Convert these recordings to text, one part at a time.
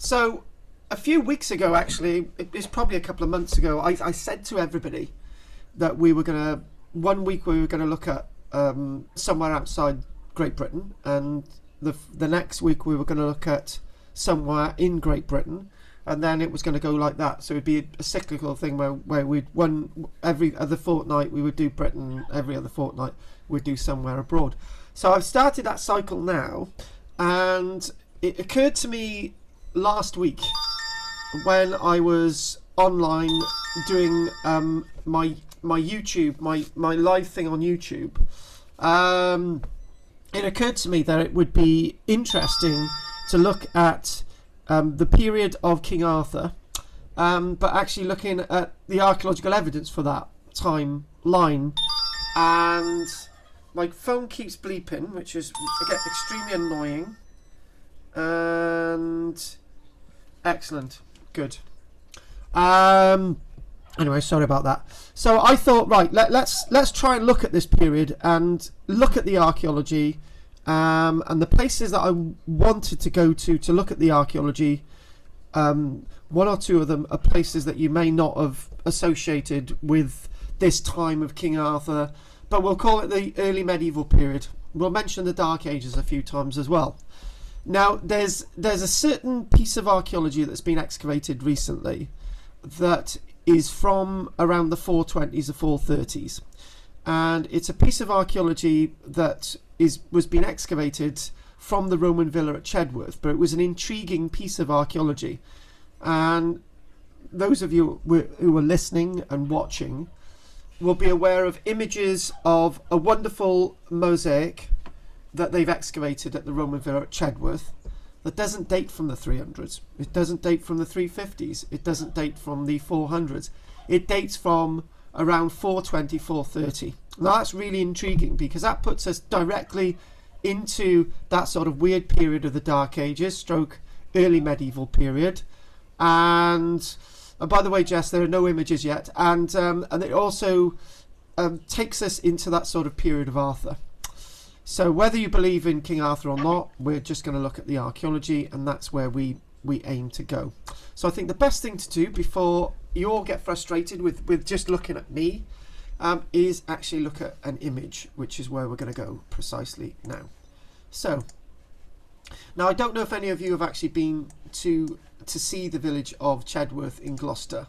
So a few weeks ago, actually, it's probably a couple of months ago, I said to everybody that we were going to, one week we were going to look at somewhere outside Great Britain, and the next week we were going to look at somewhere in Great Britain, and then it was going to go like that. So it'd be a cyclical thing where we'd every other fortnight we would do Britain, every other fortnight we'd do somewhere abroad. So I've started that cycle now, and it occurred to me last week when I was online doing my YouTube, my live thing on YouTube. It occurred to me that it would be interesting to look at the period of King Arthur, but actually looking at the archaeological evidence for that timeline. And my phone keeps bleeping, which is, again, extremely annoying. And excellent, good. Anyway, sorry about that. So I thought, right, let's try and look at this period and look at the archaeology, and the places that I wanted to go to look at the archaeology. One or two of them are places that you may not have associated with this time of King Arthur, but we'll call it the early medieval period. We'll mention the Dark Ages a few times as well. Now, there's a certain piece of archaeology that's been excavated recently that is from around the 420s or 430s, and it's a piece of archaeology that was being excavated from the Roman villa at Chedworth, but it was an intriguing piece of archaeology. And those of you who are listening and watching will be aware of images of a wonderful mosaic that they've excavated at the Roman villa at Chedworth that doesn't date from the 300s, it doesn't date from the 350s, it doesn't date from the 400s, it dates from around 420, 430. Now that's really intriguing because that puts us directly into that sort of weird period of the Dark Ages stroke early medieval period. And by the way, Jess, there are no images yet, and it also takes us into that sort of period of Arthur. So whether you believe in King Arthur or not, we're just going to look at the archaeology, and that's where we aim to go. So I think the best thing to do before you all get frustrated with just looking at me is actually look at an image, which is where we're going to go precisely now. So now I don't know if any of you have actually been to see the village of Chedworth in Gloucestershire.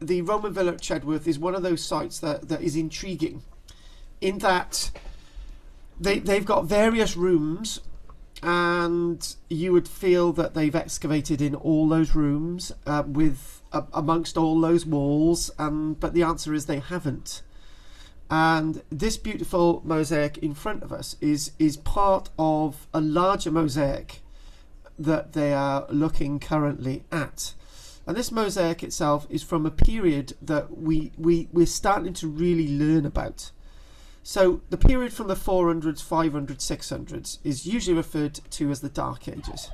The Roman villa at Chedworth is one of those sites that is intriguing in that they've got various rooms, and you would feel that they've excavated in all those rooms amongst all those walls, but the answer is they haven't. And this beautiful mosaic in front of us is part of a larger mosaic that they are looking currently at. And this mosaic itself is from a period that we're starting to really learn about. So the period from the 400s, 500s, 600s is usually referred to as the Dark Ages.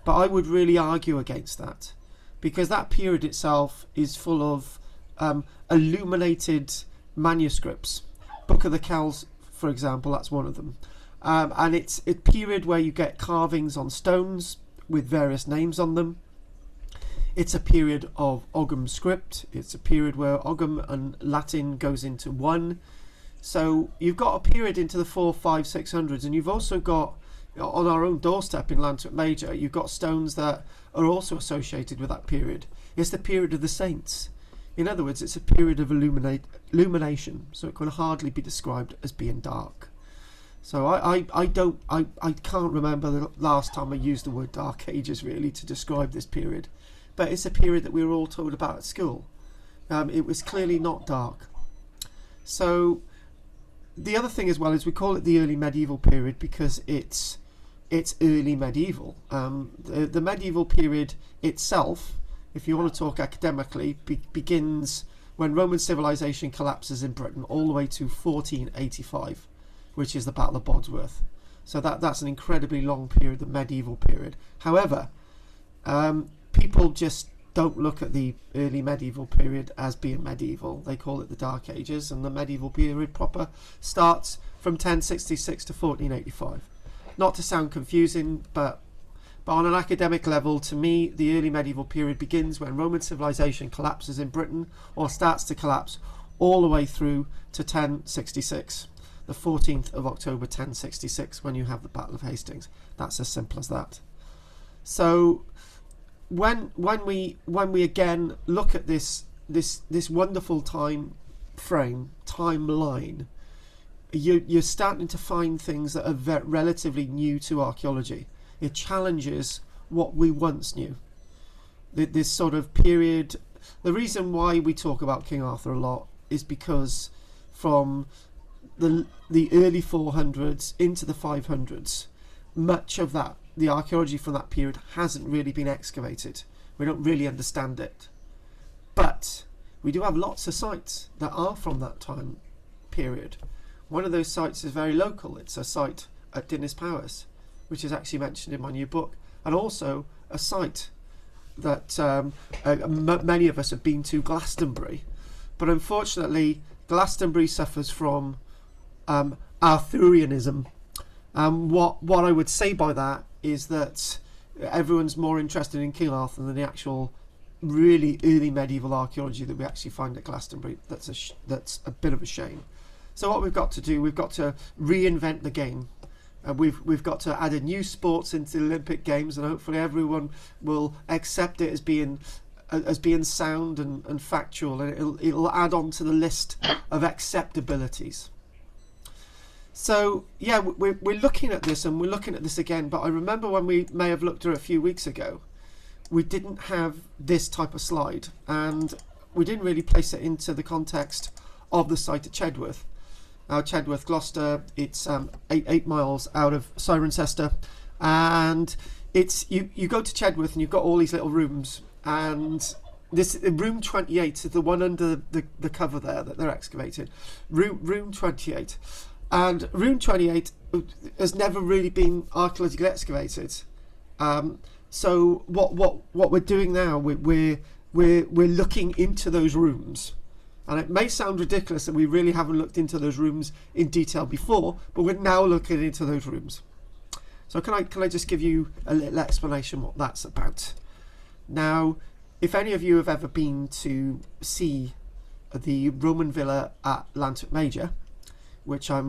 But I would really argue against that, because that period itself is full of illuminated manuscripts. Book of the Kells, for example, that's one of them. And it's a period where you get carvings on stones with various names on them. It's a period of Ogham script. It's a period where Ogham and Latin goes into one. So you've got a period into the 400s, 500s, 600s, and you've also got, on our own doorstep in Lanthorpe Major, you've got stones that are also associated with that period. It's the period of the saints. In other words, it's a period of illumination, so it can hardly be described as being dark. So I can't remember the last time I used the word Dark Ages really to describe this period, but it's a period that we were all told about at school. It was clearly not dark. So the other thing as well is we call it the early medieval period because it's early medieval. The medieval period itself, if you want to talk academically, begins when Roman civilization collapses in Britain all the way to 1485, which is the Battle of Bosworth. So that's an incredibly long period, the medieval period. However, people just don't look at the early medieval period as being medieval. They call it the Dark Ages, and the medieval period proper starts from 1066 to 1485. not to sound confusing, but on an academic level, to me, the early medieval period begins when Roman civilization collapses in Britain, or starts to collapse, all the way through to 1066, the 14th of October 1066, when you have the Battle of Hastings. That's as simple as that. So when we again look at this wonderful timeline, you're starting to find things that are relatively new to archaeology. It challenges what we once knew. This sort of period, the reason why we talk about King Arthur a lot is because from the early 400s into the 500s, much of that, the archaeology from that period hasn't really been excavated. We don't really understand it. But we do have lots of sites that are from that time period. One of those sites is very local. It's a site at Dinas Powys, which is actually mentioned in my new book, and also a site that many of us have been to, Glastonbury. But unfortunately, Glastonbury suffers from Arthurianism. What I would say by that is that everyone's more interested in King Arthur than the actual really early medieval archaeology that we actually find at Glastonbury. That's a bit of a shame. So what we've got to do, we've got to reinvent the game. We've got to add a new sports into the Olympic Games, and hopefully everyone will accept it as being sound and factual, and it'll add on to the list of acceptabilities. So yeah, we're looking at this, and we're looking at this again, but I remember when we may have looked at it a few weeks ago, we didn't have this type of slide, and we didn't really place it into the context of the site at Chedworth. Chedworth, Gloucester, it's 8 miles out of Cirencester, and it's you go to Chedworth and you've got all these little rooms, and this room 28 is the one under the cover there that they're excavating. Room 28. And room 28 has never really been archaeologically excavated. So what we're doing now, we're looking into those rooms, and it may sound ridiculous that we really haven't looked into those rooms in detail before, but we're now looking into those rooms. So can I just give you a little explanation what that's about? Now, if any of you have ever been to see the Roman villa at Lantwick Major, which I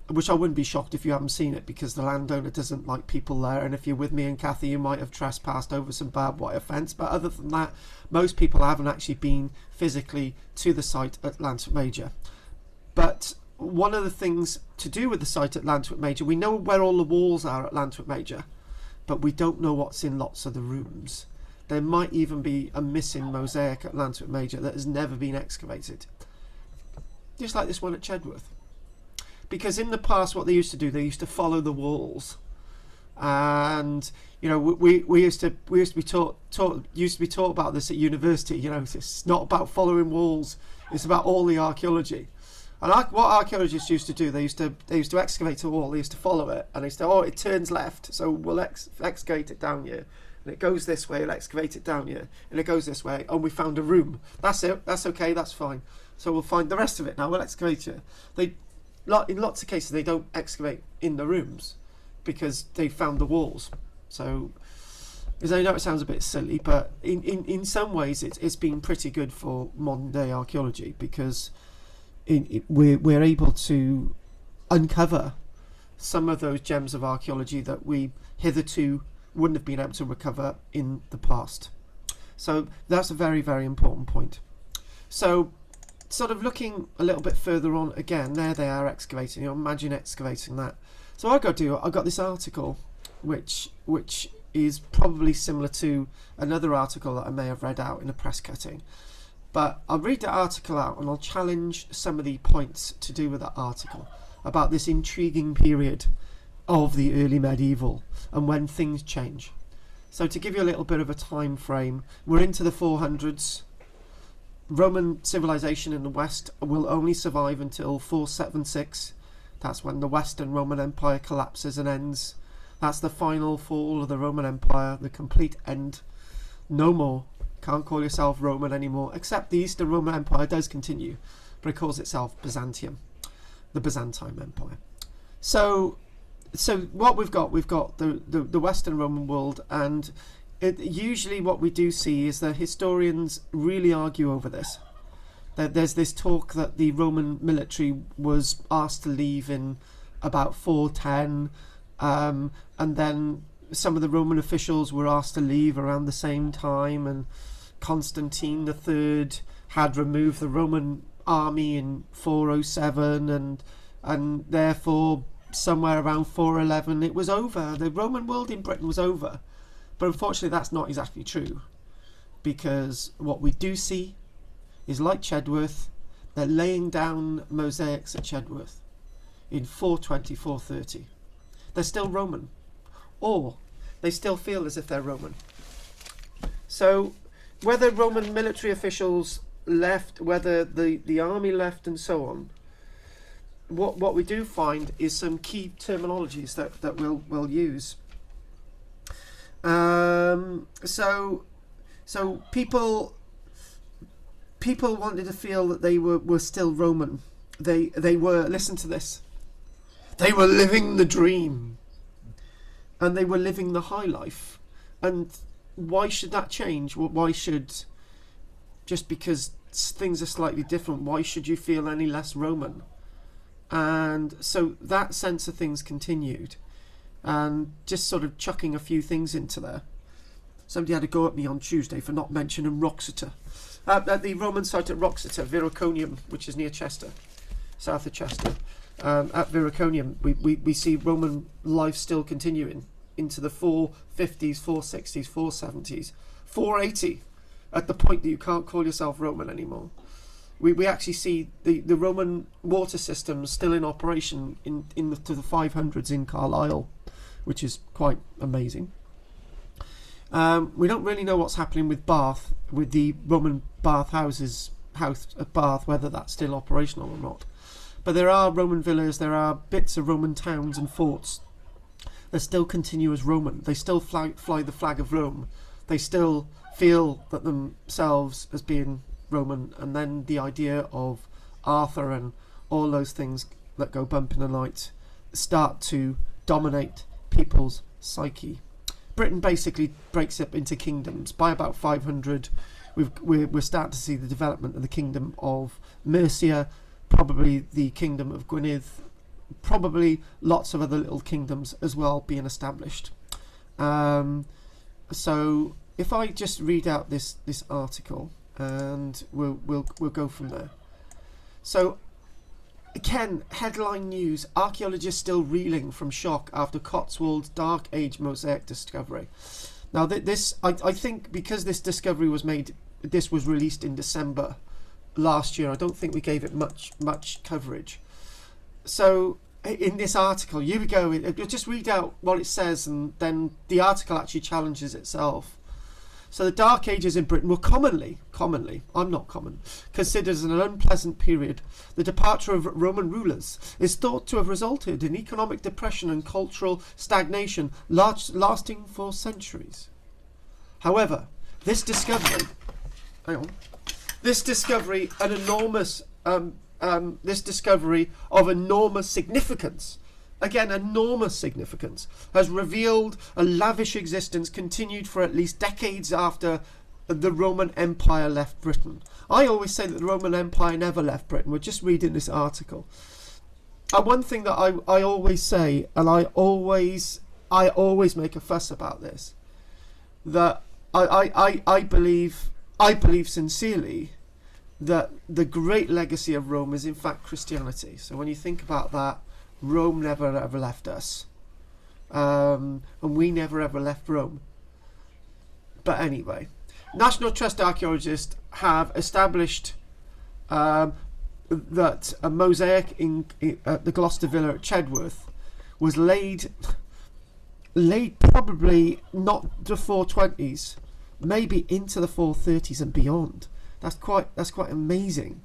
wouldn't be shocked if you haven't seen it, because the landowner doesn't like people there, and if you're with me and Kathy, you might have trespassed over some barbed wire fence, but other than that, most people haven't actually been physically to the site at Lantwick Major. But one of the things to do with the site at Lantwick Major, we know where all the walls are at Lantwick Major, but we don't know what's in lots of the rooms. There might even be a missing mosaic at Lantwick Major that has never been excavated, just like this one at Chedworth. Because in the past, what they used to do, they used to follow the walls, and you know, we used to be taught about this at university. You know, it's not about following walls; it's about all the archaeology. And what archaeologists used to do, they used to excavate a wall, they used to follow it, and they used to, oh, it turns left, so we'll excavate it down here, and it goes this way, we'll excavate it down here, and it goes this way, and we found a room. That's it. That's okay. That's fine. So we'll find the rest of it now. We'll excavate it. In lots of cases, they don't excavate in the rooms because they found the walls. So, because I know it sounds a bit silly, but in some ways, it's been pretty good for modern day archaeology, because we're able to uncover some of those gems of archaeology that we hitherto wouldn't have been able to recover in the past. So that's a very, very important point. So, sort of looking a little bit further on, again, there they are excavating. You know, imagine excavating that. So I got this article, which is probably similar to another article that I may have read out in a press cutting. But I'll read the article out, and I'll challenge some of the points to do with that article about this intriguing period of the early medieval and when things change. So to give you a little bit of a time frame, we're into the 400s. Roman civilization in the West will only survive until 476. That's when the Western Roman Empire collapses and ends. That's the final fall of the Roman Empire, the complete end. No more. Can't call yourself Roman anymore, except the Eastern Roman Empire does continue, but it calls itself Byzantium, the Byzantine Empire. So so what we've got the Western Roman world, and usually what we do see is that historians really argue over this. There's this talk that the Roman military was asked to leave in about 410, and then some of the Roman officials were asked to leave around the same time, and Constantine III had removed the Roman army in 407, and therefore somewhere around 411 it was over. The Roman world in Britain was over. But unfortunately that's not exactly true, because what we do see is, like Chedworth, they're laying down mosaics at Chedworth in 420, 430. They're still Roman, or they still feel as if they're Roman. So whether Roman military officials left, whether the army left, and so on, what we do find is some key terminologies that we'll use. So people wanted to feel that they were still Roman. They were, listen to this, they were living the dream, and they were living the high life. And why should that change? Why should, just because things are slightly different, why should you feel any less Roman? And so that sense of things continued, and just sort of chucking a few things into there. Somebody had a go at me on Tuesday for not mentioning Wroxeter. At the Roman site at Wroxeter, Viraconium, which is near Chester, south of Chester. At Viraconium, we see Roman life still continuing into the 450s, 460s, 470s, 480, at the point that you can't call yourself Roman anymore. We actually see the Roman water system still in operation to the 500s in Carlisle, which is quite amazing. We don't really know what's happening with Bath, with the Roman house at Bath, whether that's still operational or not. But there are Roman villas, there are bits of Roman towns and forts that still continue as Roman. They still fly the flag of Rome. They still feel that themselves as being Roman, and then the idea of Arthur and all those things that go bump in the night start to dominate people's psyche. Britain basically breaks up into kingdoms. By about 500, we're starting to see the development of the kingdom of Mercia, probably the kingdom of Gwynedd, probably lots of other little kingdoms as well being established. So if I just read out this article, and we'll go from there. So Ken, headline news: archaeologists still reeling from shock after Cotswold's Dark Age mosaic discovery. Now this, I think, because this discovery was made, this was released in December last year, I don't think we gave it much coverage. So in this article, here we go, I'll just read out what it says, and then the article actually challenges itself. So the Dark Ages in Britain were commonly, I'm not common, considered as an unpleasant period. The departure of Roman rulers is thought to have resulted in economic depression and cultural stagnation lasting for centuries. However, this discovery of enormous significance, again, enormous significance, has revealed a lavish existence continued for at least decades after the Roman Empire left Britain. I always say that the Roman Empire never left Britain. We're just reading this article. And one thing that I always say, and I always make a fuss about this, that I believe sincerely that the great legacy of Rome is in fact Christianity. So when you think about that, Rome never ever left us, and we never ever left Rome. But anyway, National Trust archaeologists have established that a mosaic at the Gloucester Villa at Chedworth was laid probably not the 420s, maybe into the 430s and beyond. That's quite amazing.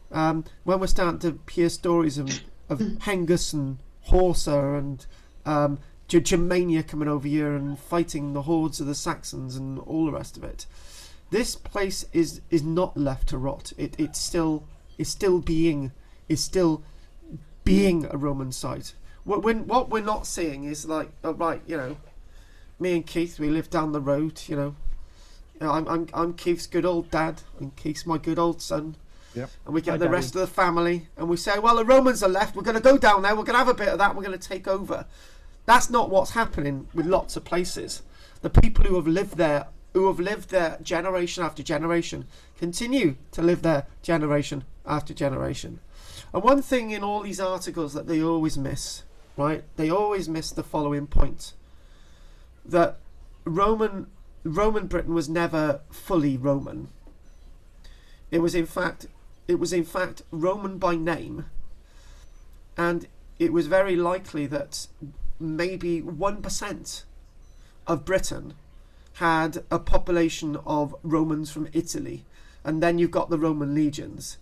When we're starting to hear stories of Hengist and Horsa and Germania coming over here and fighting the hordes of the Saxons and all the rest of it, this place is not left to rot. It's still being a Roman site. what we're not seeing is like, right, you know, me and Keith, we live down the road, you know. I'm Keith's good old dad, and Keith's my good old son. Yep. And we get Hi, the Daddy. rest of the family, and we say, well, the Romans are left, we're going to go down there, we're going to have a bit of that, we're going to take over. That's not what's happening with lots of places. The people who have lived there generation after generation, continue to live there generation after generation. And one thing in all these articles that they always miss, right? They always miss the following point: that Roman Britain was never fully Roman. It was in fact Roman by name, and it was very likely that maybe 1% of Britain had a population of Romans from Italy, and then you've got the Roman legions.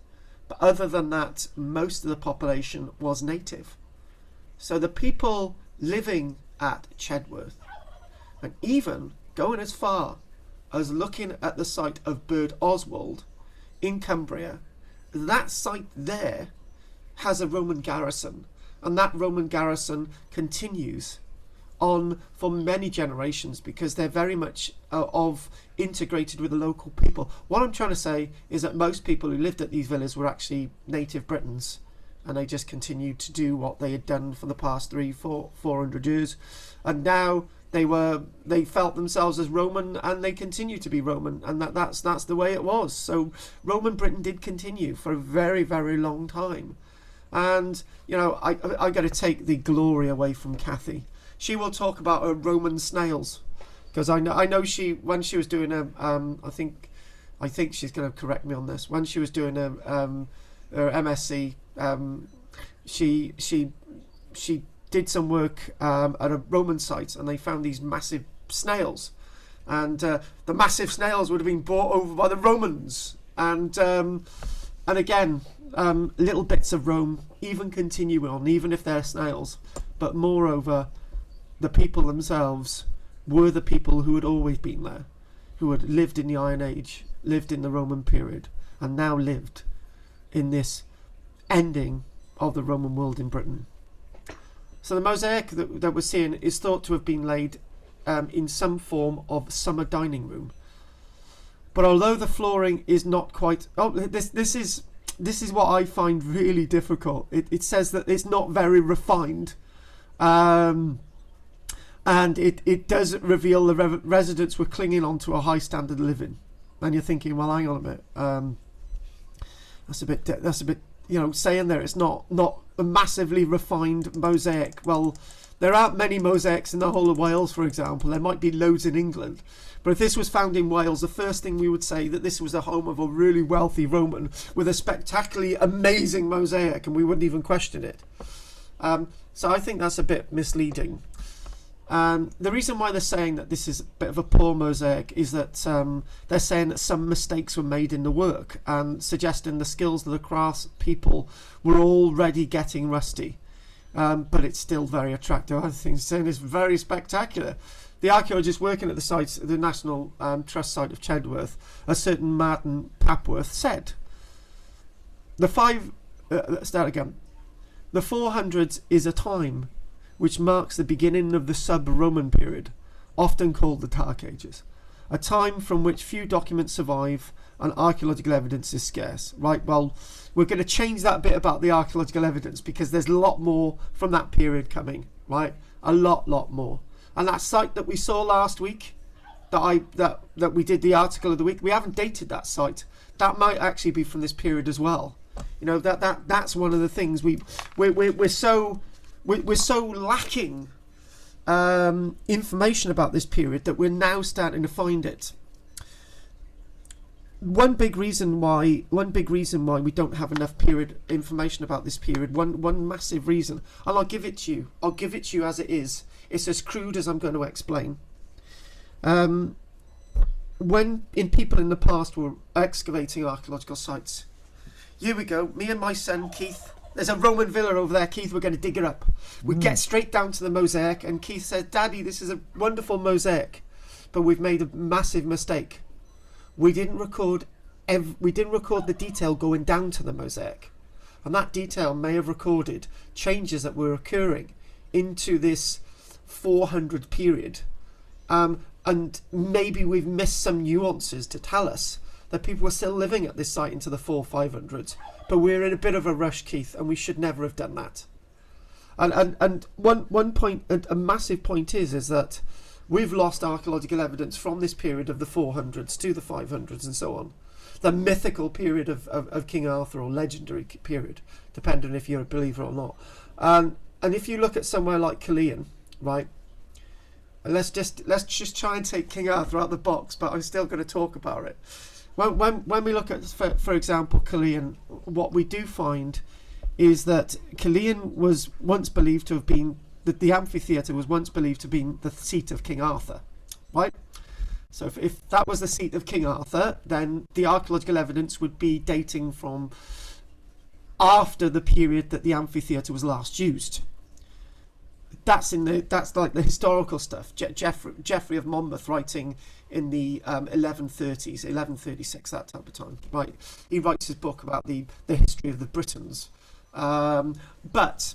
But other than that, most of the population was native. So the people living at Chedworth, and even going as far as looking at the site of Burd Oswald in Cumbria, that site there has a Roman garrison, and that Roman garrison continues on for many generations because they're very much integrated with the local people. What I'm trying to say is that most people who lived at these villas were actually native Britons, and they just continued to do what they had done for the past 400 years, and now they felt themselves as Roman, and they continue to be Roman, and that's the way it was. So Roman Britain did continue for a very, very long time. And you know, I got to take the glory away from Kathy. She will talk about her Roman snails, because I know she, when she was doing I think she's going to correct me on this, when she was doing her MSc, she did some work at a Roman site, and they found these massive snails, and the massive snails would have been brought over by the Romans, and again, little bits of Rome even continue on, even if they're snails. But moreover, the people themselves were the people who had always been there, who had lived in the Iron Age, lived in the Roman period, and now lived in this ending of the Roman world in Britain. So the mosaic that we're seeing is thought to have been laid in some form of summer dining room. But although the flooring is not quite... This is what I find really difficult. It says that it's not very refined. And it does reveal the residents were clinging on to a high standard of living. And you're thinking, well, hang on a minute. That's a bit, you know, saying there it's not a massively refined mosaic. Well, there aren't many mosaics in the whole of Wales, for example. There might be loads in England. But if this was found in Wales, the first thing we would say that this was the home of a really wealthy Roman with a spectacularly amazing mosaic, and we wouldn't even question it. So I think that's a bit misleading. The reason why they're saying that this is a bit of a poor mosaic is that they're saying that some mistakes were made in the work, and suggesting the skills of the crafts people were already getting rusty. But it's still very attractive. I think saying it's very spectacular. The archaeologist working at the site, the National Trust site of Chedworth, a certain Martin Papworth, said, let's start again. The 400s is a time which marks the beginning of the sub-Roman period, often called the Dark Ages, a time from which few documents survive and archaeological evidence is scarce. Right, well, we're going to change that bit about the archaeological evidence because there's a lot more from that period coming, right? A lot more. And that site that we saw last week, that we did the article of the week, we haven't dated that site. That might actually be from this period as well. You know, that's one of the things we're so lacking information about this period that we're now starting to find it. One big reason why we don't have enough period information about this period, one massive reason, and I'll give it to you as it is. It's as crude as I'm going to explain. When people in the past were excavating archaeological sites, here we go, me and my son Keith, there's a Roman villa over there, Keith, we're going to dig her up. We get straight down to the mosaic, and Keith says, Daddy, this is a wonderful mosaic, but we've made a massive mistake. We didn't record the detail going down to the mosaic, and that detail may have recorded changes that were occurring into this 400 period, and maybe we've missed some nuances to tell us that people were still living at this site into the 400-500s, but we're in a bit of a rush, Keith, and we should never have done that. And one point, a massive point is that we've lost archaeological evidence from this period of the 400s to the 500s and so on. The mythical period of King Arthur, or legendary period, depending if you're a believer or not. And if you look at somewhere like Kohlhew, right? Let's just try and take King Arthur out of the box, but I'm still going to talk about it. When we look at, for example, Kohlhew, what we do find is that Kohlhew was once believed to have been, that the amphitheatre was once believed to have been the seat of King Arthur, right? So if that was the seat of King Arthur, then the archaeological evidence would be dating from after the period that the amphitheatre was last used. That's like the historical stuff. Geoffrey of Monmouth, writing in the 1130s, 1136, that type of time, right? He writes his book about the history of the Britons. But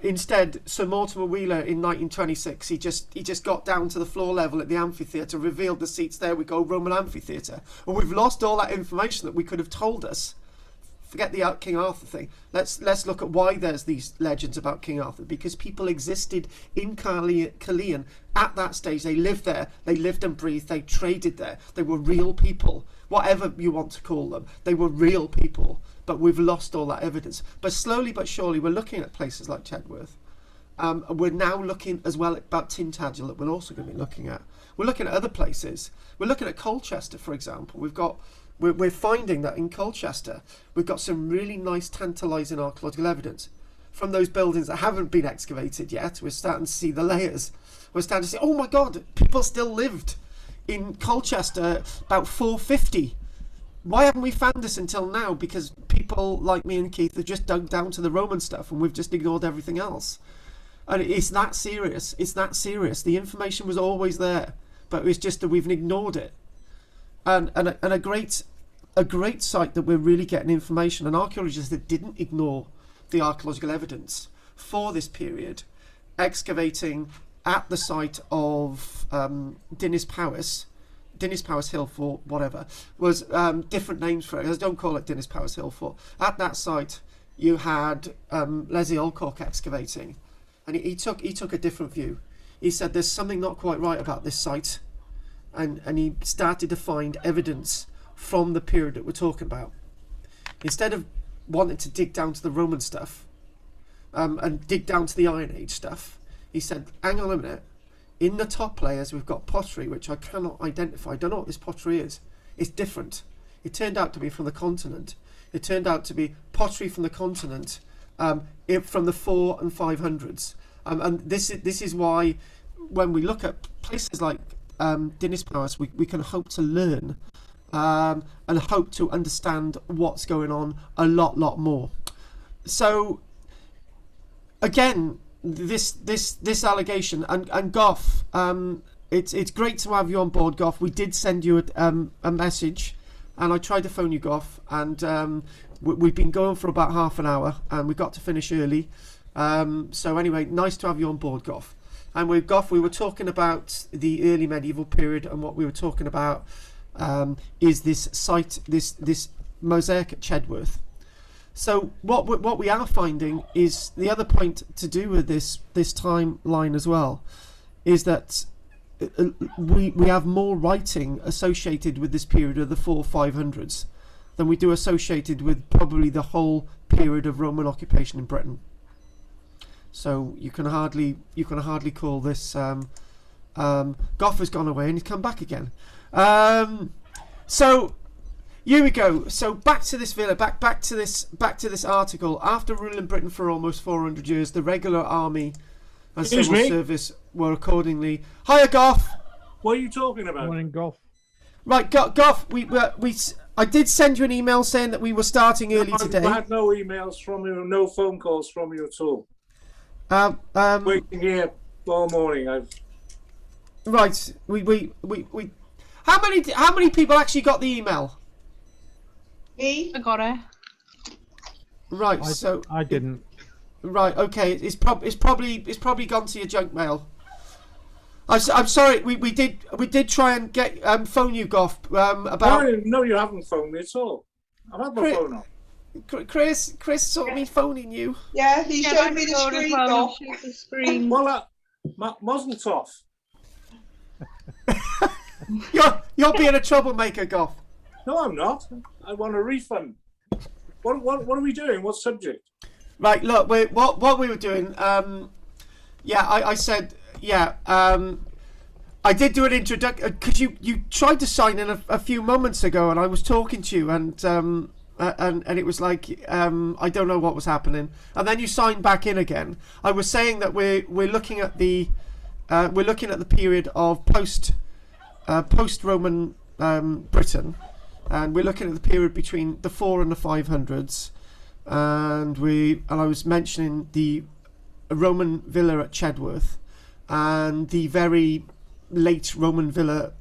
instead, Sir Mortimer Wheeler in 1926, he just got down to the floor level at the amphitheatre, revealed the seats. There we go, Roman amphitheatre. And we've lost all that information that we could have told us. Forget the King Arthur thing. Let's look at why there's these legends about King Arthur. Because people existed in Kohlhew at that stage. They lived there. They lived and breathed. They traded there. They were real people. Whatever you want to call them, they were real people. But we've lost all that evidence. But slowly but surely, we're looking at places like Chedworth. We're now looking as well about Tintagel, that we're also going to be looking at. We're looking at other places. We're looking at Colchester, for example. We're finding that in Colchester, we've got some really nice, tantalising archaeological evidence from those buildings that haven't been excavated yet. We're starting to see the layers. We're starting to see, oh my God, people still lived in Colchester about 450. Why haven't we found this until now? Because people like me and Keith have just dug down to the Roman stuff and we've just ignored everything else. And it's that serious. It's that serious. The information was always there, but it's just that we've ignored it. And a great site that we're really getting information, and archaeologists that didn't ignore the archaeological evidence for this period, excavating at the site of Dinas Powys Hill Fort, whatever, was different names for it. Don't call it Dinas Powys Hill Fort. At that site, you had Leslie Alcock excavating, and he took a different view. He said there's something not quite right about this site. And he started to find evidence from the period that we're talking about. Instead of wanting to dig down to the Roman stuff and dig down to the Iron Age stuff, he said, hang on a minute, in the top layers we've got pottery which I cannot identify. I don't know what this pottery is. It's different. It turned out to be from the continent. It turned out to be pottery from the continent from the 400s and 500s. And this is why when we look at places like Dinas Powys, we can hope to learn and hope to understand what's going on a lot more. So again, this allegation and Goff, it's great to have you on board, Goff. We did send you a message, and I tried to phone you, Goff, and we've been going for about half an hour, and we got to finish early. So anyway, nice to have you on board, Goff. And with Goff, we were talking about the early medieval period, and what we were talking about is this site, this mosaic at Chedworth. So what we are finding is the other point to do with this timeline as well is that we have more writing associated with this period of the 400-500s than we do associated with probably the whole period of Roman occupation in Britain. So you can hardly call this. Goff has gone away and he's come back again. So here we go. So back to this villa. Back to this article. After ruling Britain for almost 400 years, the regular army and civil service were accordingly. Hiya, Goff. What are you talking about? Morning, Goff. Right, Goff. I did send you an email saying that we were starting early today. I had no emails from you, no phone calls from you at all. Waiting here all morning. Right. We. How many people actually got the email? Me. I got it. Right. I didn't. Right. Okay. It's probably gone to your junk mail. I'm sorry. We did try and get phone you, Goff. About. No, you haven't phoned me at all. I've had my phone on. Chris saw me phoning you. Yeah, he showed me the screen. Well, Mazel tov. You're being a troublemaker, Goff. No, I'm not. I want a refund. What are we doing? What subject? Right. Look, what we were doing. I said. I did do an introduction because you tried to sign in a few moments ago, and I was talking to you, and it was like I don't know what was happening, and then you signed back in again. I was saying that we're looking at the period of post Roman Britain, and we're looking at the period between the 400s and the 500s, and I was mentioning the Roman villa at Chedworth and the very late Roman villa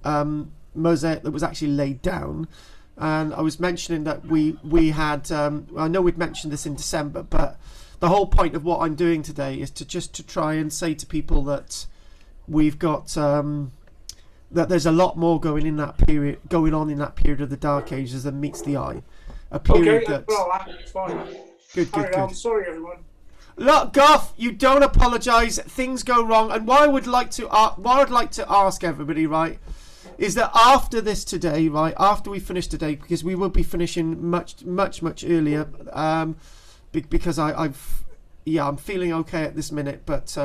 mosaic that was actually laid down. And I was mentioning that we had I know we'd mentioned this in December, but the whole point of what I'm doing today is to try and say to people that we've got that there's a lot more going on in that period of the Dark Ages than meets the eye. A period that's fine. Good. I'm sorry, everyone. Look, Goff, you don't apologise. Things go wrong, and what I'd like to ask everybody, right, is that after this today, right, after we finish today, because we will be finishing much earlier, because I'm feeling okay at this minute, but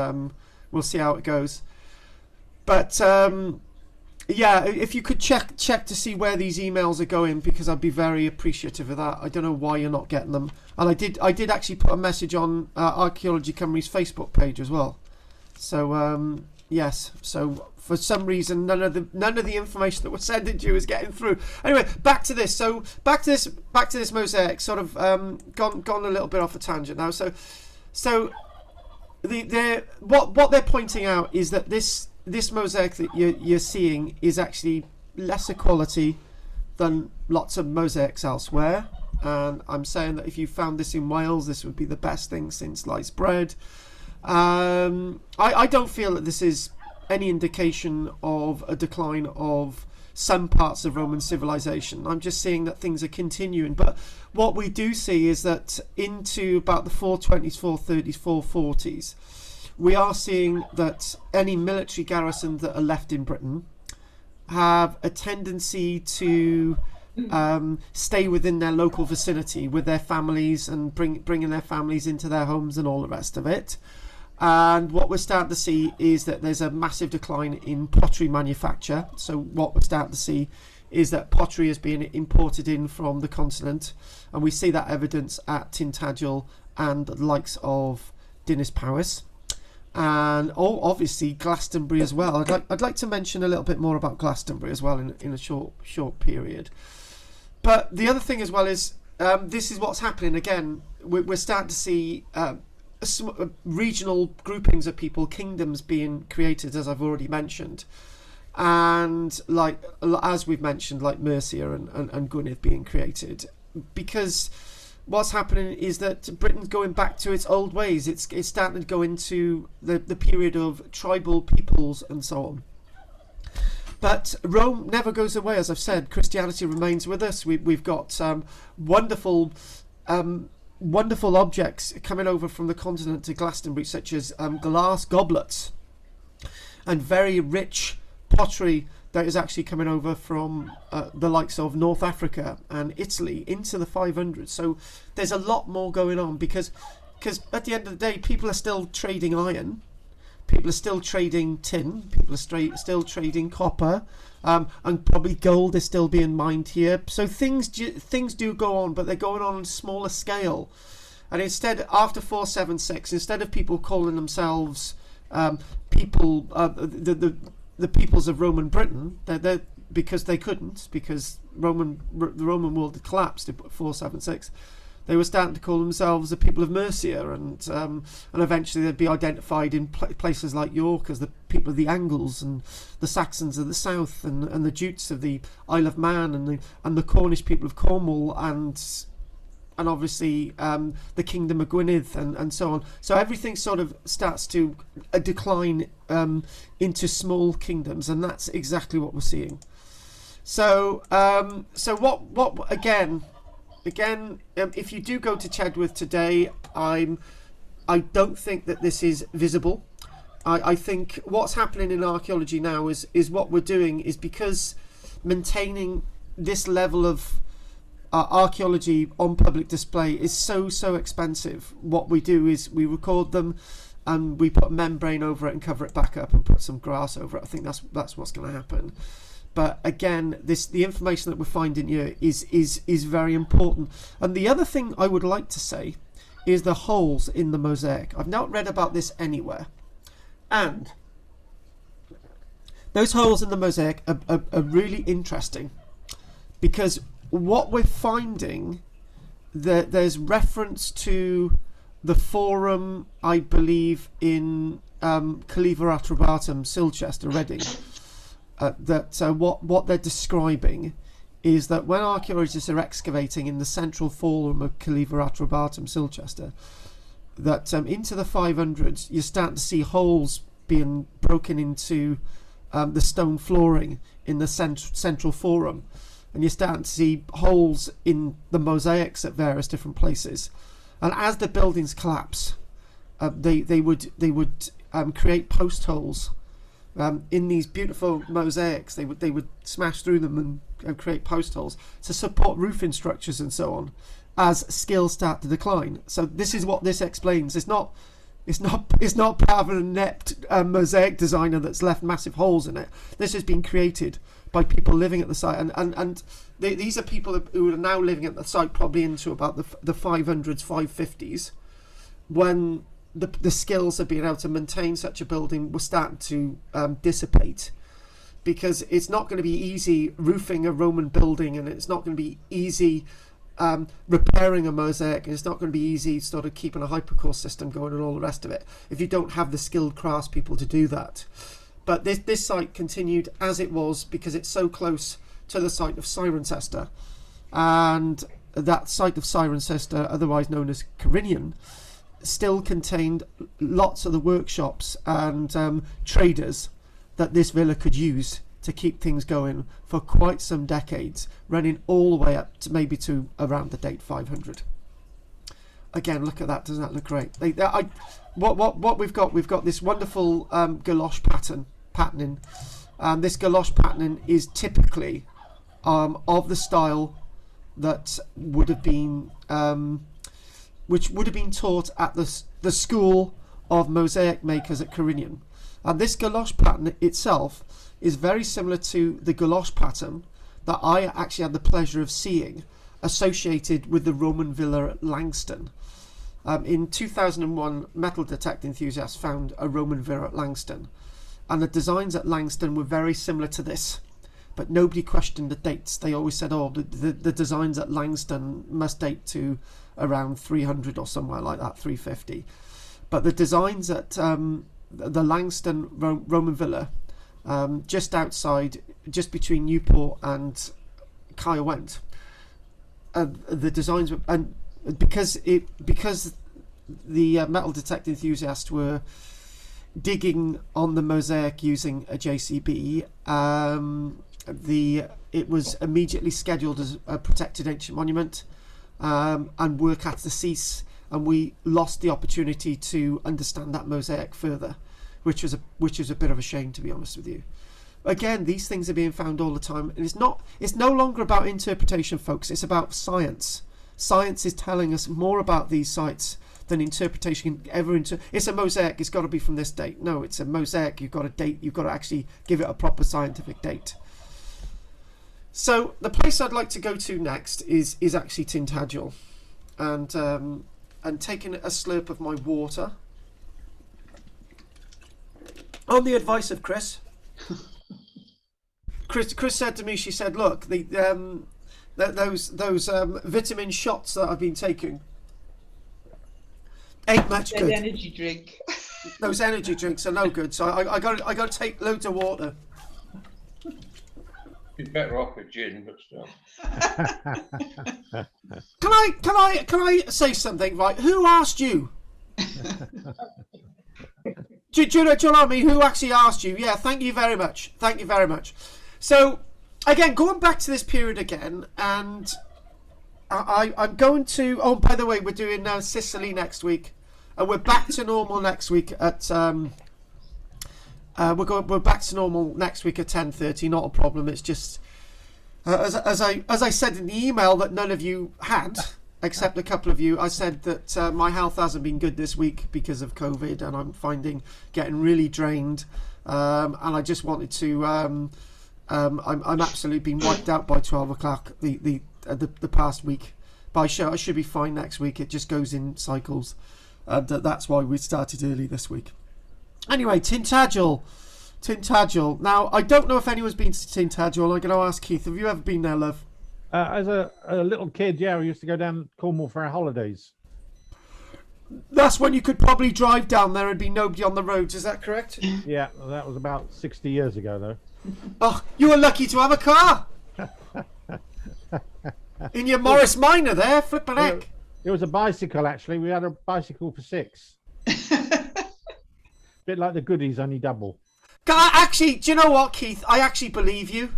we'll see how it goes. But if you could check to see where these emails are going, because I'd be very appreciative of that. I don't know why you're not getting them, and I did actually put a message on Archaeology Cymru's Facebook page as well. So yes, so for some reason none of the information that we're sending to you is getting through. Anyway, back to this. So back to this mosaic. Sort of gone a little bit off a tangent now. So what they're pointing out is that this mosaic that you're seeing is actually lesser quality than lots of mosaics elsewhere, and I'm saying that if you found this in Wales, this would be the best thing since sliced bread. I don't feel that this is any indication of a decline of some parts of Roman civilization. I'm just seeing that things are continuing, but what we do see is that into about the 420s, 430s, 440s, we are seeing that any military garrisons that are left in Britain have a tendency to stay within their local vicinity with their families and bringing their families into their homes and all the rest of it. And what we're starting to see is that there's a massive decline in pottery manufacture. So what we're starting to see is that pottery is being imported in from the continent, and we see that evidence at Tintagel and the likes of Dinas Powys. And obviously Glastonbury as well. I'd like to mention a little bit more about Glastonbury as well in a short period. But the other thing as well is this is what's happening again. We're starting to see regional groupings of people, kingdoms being created, as I've already mentioned, and like as we've mentioned, like Mercia and Gwynedd being created, because what's happening is that Britain's going back to its old ways. It's starting to go into the period of tribal peoples and so on. But Rome never goes away, as I've said. Christianity remains with us. We've got wonderful objects coming over from the continent to Glastonbury, such as glass goblets and very rich pottery that is actually coming over from the likes of North Africa and Italy into the 500s. So there's a lot more going on, because at the end of the day, people are still trading iron, people are still trading tin, people are still trading copper, and probably gold is still being mined here. So things do go on, but they're going on a smaller scale. And instead, after 476, instead of people calling themselves the peoples of Roman Britain, because they couldn't, because the Roman world had collapsed at 476, they were starting to call themselves the people of Mercia, and eventually they'd be identified in places like York as the people of the Angles, and the Saxons of the south, and the Jutes of the Isle of Man, and the Cornish people of Cornwall, and and obviously the Kingdom of Gwynedd and so on. So everything sort of starts to decline into small kingdoms, and that's exactly what we're seeing. So what again, if you do go to Chedworth today, I don't think that this is visible. I think what's happening in archaeology now is what we're doing is, because maintaining this level of archaeology on public display is so expensive. What we do is we record them and we put membrane over it and cover it back up and put some grass over it. I think that's what's going to happen. But again, the information that we're finding here is very important. And the other thing I would like to say is the holes in the mosaic. I've not read about this anywhere, and those holes in the mosaic are really interesting, because what we're finding, there's reference to the forum, I believe, in Kohlhew Atrobatum, Silchester, Reading. What they're describing is that when archaeologists are excavating in the central forum of Kohlhew Atrobatum, Silchester, that into the 500s, you're starting to see holes being broken into the stone flooring in the central forum, and you're starting to see holes in the mosaics at various different places. And as the buildings collapse, they would create post holes in these beautiful mosaics. They would smash through them and create post holes to support roofing structures and so on, as skills start to decline. So this is what this explains. It's not part of an inept mosaic designer that's left massive holes in it. This has been created by people living at the site, and these are people who are now living at the site probably into about the 500s, 550s, when the skills of being able to maintain such a building were starting to dissipate, because it's not going to be easy roofing a Roman building, and it's not going to be easy repairing a mosaic, and it's not going to be easy sort of keeping a hypercore system going and all the rest of it if you don't have the skilled craftspeople to do that. But this site continued as it was because it's so close to the site of Cirencester, and that site of Cirencester, otherwise known as Carinian, still contained lots of the workshops and traders that this villa could use to keep things going for quite some decades, running all the way up to maybe to around the date 500. Again, look at that. Doesn't that look great? What we've got this wonderful galosh patterning. This galosh patterning is typically of the style that would have been which would have been taught at the school of mosaic makers at Carinian. And this galosh pattern itself is very similar to the galosh pattern that I actually had the pleasure of seeing associated with the Roman villa at Langston. In 2001, metal detecting enthusiasts found a Roman villa at Langston, and the designs at Langston were very similar to this, but nobody questioned the dates. They always said, oh, the designs at Langston must date to around 300 or somewhere like that, 350. But the designs at the Langston Roman villa, just between Newport and Caerwent, the designs were, and because the metal detecting enthusiasts were digging on the mosaic using a JCB, it was immediately scheduled as a protected ancient monument, and work had to cease, and we lost the opportunity to understand that mosaic further, which is a bit of a shame, to be honest with you. Again, these things are being found all the time, and it's no longer about interpretation, folks. It's about science. Science is telling us more about these sites than interpretation can ever. It's a mosaic, it's got to be from this date. No, it's a mosaic, you've got a date, you've got to actually give it a proper scientific date. So the place I'd like to go to next is actually Tintagel, and taking a slurp of my water on the advice of Chris. Chris said to me, she said, look, those vitamin shots that I've been taking ain't much good. Energy drink. Those energy drinks are no good, so I got to take loads of water. You're better off with gin, but still. Can I say something? Right? Who asked you? do you know me? Who actually asked you? Yeah, thank you very much. Thank you very much. So, again, going back to this period again, and I'm going to. Oh, by the way, we're doing Sicily next week, and we're back to normal next week at. We're back to normal next week at 10:30. Not a problem. It's just as I said in the email that none of you had, except a couple of you. I said that my health hasn't been good this week because of COVID, and I'm getting really drained. And I just wanted to. I'm absolutely been wiped out by 12 o'clock the past week. But I should be fine next week. It just goes in cycles. That's why we started early this week. Anyway, Tintagel. Now, I don't know if anyone's been to Tintagel. I'm going to ask Keith, have you ever been there, love? As a little kid, yeah, we used to go down Cornwall for our holidays. That's when you could probably drive down there and be nobody on the roads, is that correct? Yeah, that was about 60 years ago, though. Oh, you were lucky to have a car! In your Morris Minor there, flippin' heck. It was a bicycle, actually. We had a bicycle for 6. Bit like the goodies, only double. Actually, do you know what, Keith? I actually believe you.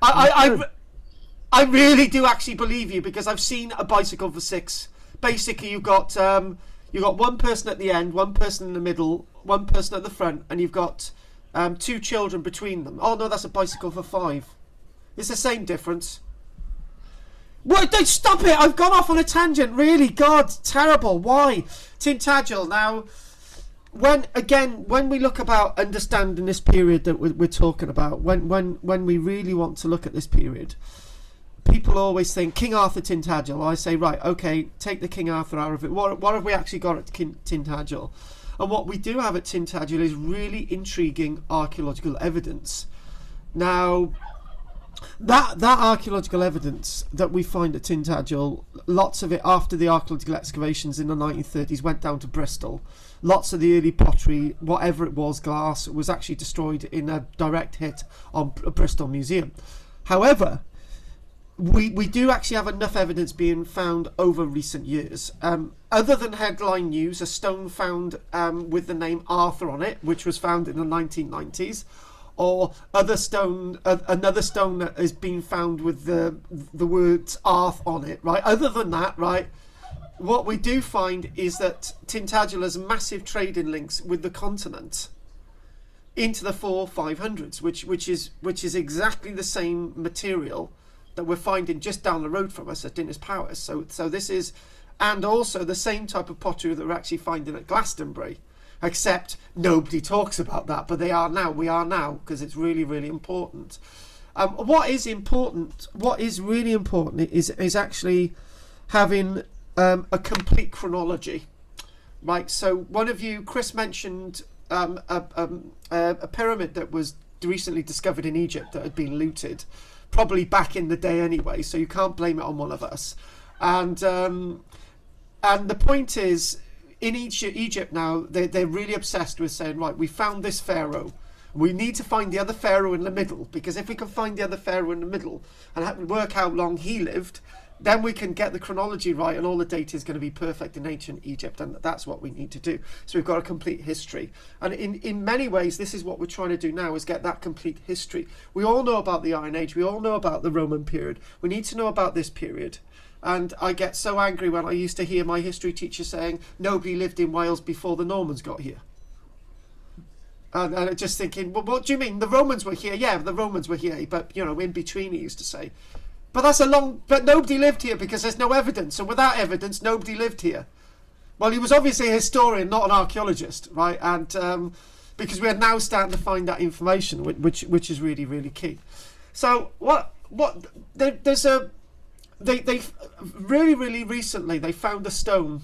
I really do actually believe you, because I've seen a bicycle for 6. Basically, you've got one person at the end, one person in the middle, one person at the front, and you've got 2 children between them. Oh no, that's a bicycle for 5. It's the same difference. What? Don't stop it! I've gone off on a tangent. Really, God, terrible. Why? Tintagel. Now, when we look about understanding this period that we're talking about, when we really want to look at this period, people always think King Arthur Tintagel. I say, right, okay, take the King Arthur out of it. What have we actually got at Tintagel? And what we do have at Tintagel is really intriguing archaeological evidence. Now, that archaeological evidence that we find at Tintagel, lots of it after the archaeological excavations in the 1930s went down to Bristol. Lots of the early pottery, whatever it was, glass, was actually destroyed in a direct hit on a Bristol museum. However, we do actually have enough evidence being found over recent years. Other than headline news, a stone found with the name Arthur on it, which was found in the 1990s, or another stone that has been found with the words Arth on it, right? Other than that, right, what we do find is that Tintagel has massive trading links with the continent into the 400-500s, which is exactly the same material that we're finding just down the road from us at Dinas Powys. So this is, and also the same type of pottery that we're actually finding at Glastonbury, except nobody talks about that, but we are now, because it's really, really important. What is really important is actually having a complete chronology, right? So one of you, Chris, mentioned a pyramid that was recently discovered in Egypt that had been looted, probably back in the day anyway, so you can't blame it on one of us. And the point is, in Egypt now, they're really obsessed with saying, right, we found this pharaoh, we need to find the other pharaoh in the middle, because if we can find the other pharaoh in the middle and work out how long he lived, then we can get the chronology right, and all the data is going to be perfect in ancient Egypt, and that's what we need to do. So we've got a complete history, and in many ways this is what we're trying to do now, is get that complete history. We all know about the Iron Age, we all know about the Roman period, we need to know about this period. And I get so angry when I used to hear my history teacher saying nobody lived in Wales before the Normans got here. And just thinking, well, what do you mean? The Romans were here. Yeah, the Romans were here, but, you know, in between, he used to say. But but nobody lived here because there's no evidence. And without evidence, nobody lived here. Well, he was obviously a historian, not an archaeologist, right? And because we are now starting to find that information, which is really, really key. So they really, really recently, they found a stone.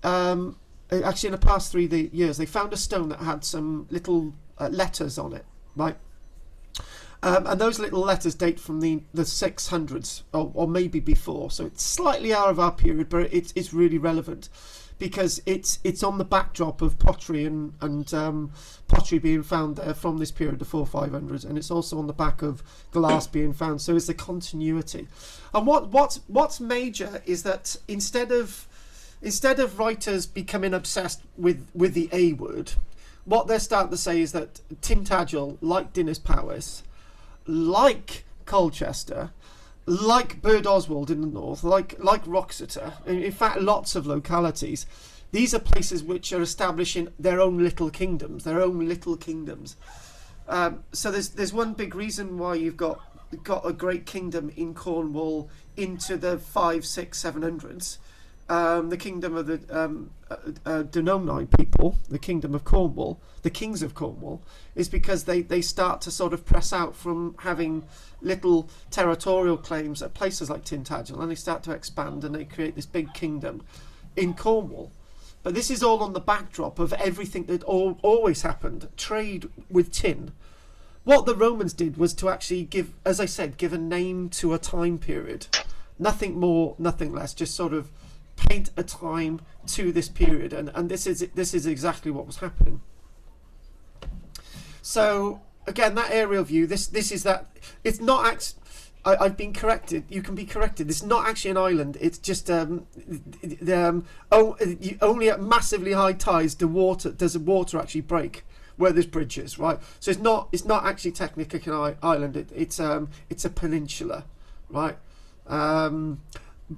Actually, in the past 3 years, they found a stone that had some little letters on it, right? And those little letters date from the 600s, or maybe before. So it's slightly out of our period, but it's really relevant. because it's on the backdrop of pottery and pottery being found there from this period, the 400-500s, and it's also on the back of glass being found. So it's the continuity. And what's major is that instead of writers becoming obsessed with the A word, what they're starting to say is that Tintagel, like Dinas Powys, like Colchester, like Bird Oswald in the north, like Wroxeter, in fact lots of localities, these are places which are establishing their own little kingdoms. So there's one big reason why you've got a great kingdom in Cornwall into the 500s, 600s, 700s. The kingdom of the Denominai people, the kingdom of Cornwall, the kings of Cornwall, is because they start to sort of press out from having little territorial claims at places like Tintagel, and they start to expand and they create this big kingdom in Cornwall. But this is all on the backdrop of everything that always happened, trade with tin. What the Romans did was to actually give, as I said, give a name to a time period. Nothing more, nothing less, just sort of paint a time to this period, and this is exactly what was happening. So again, that aerial view, this is that. It's not I've been corrected. You can be corrected. It's not actually an island. It's just only at massively high tides does the water actually break where there's bridges, right? So it's not actually technically an island. It's a peninsula, right?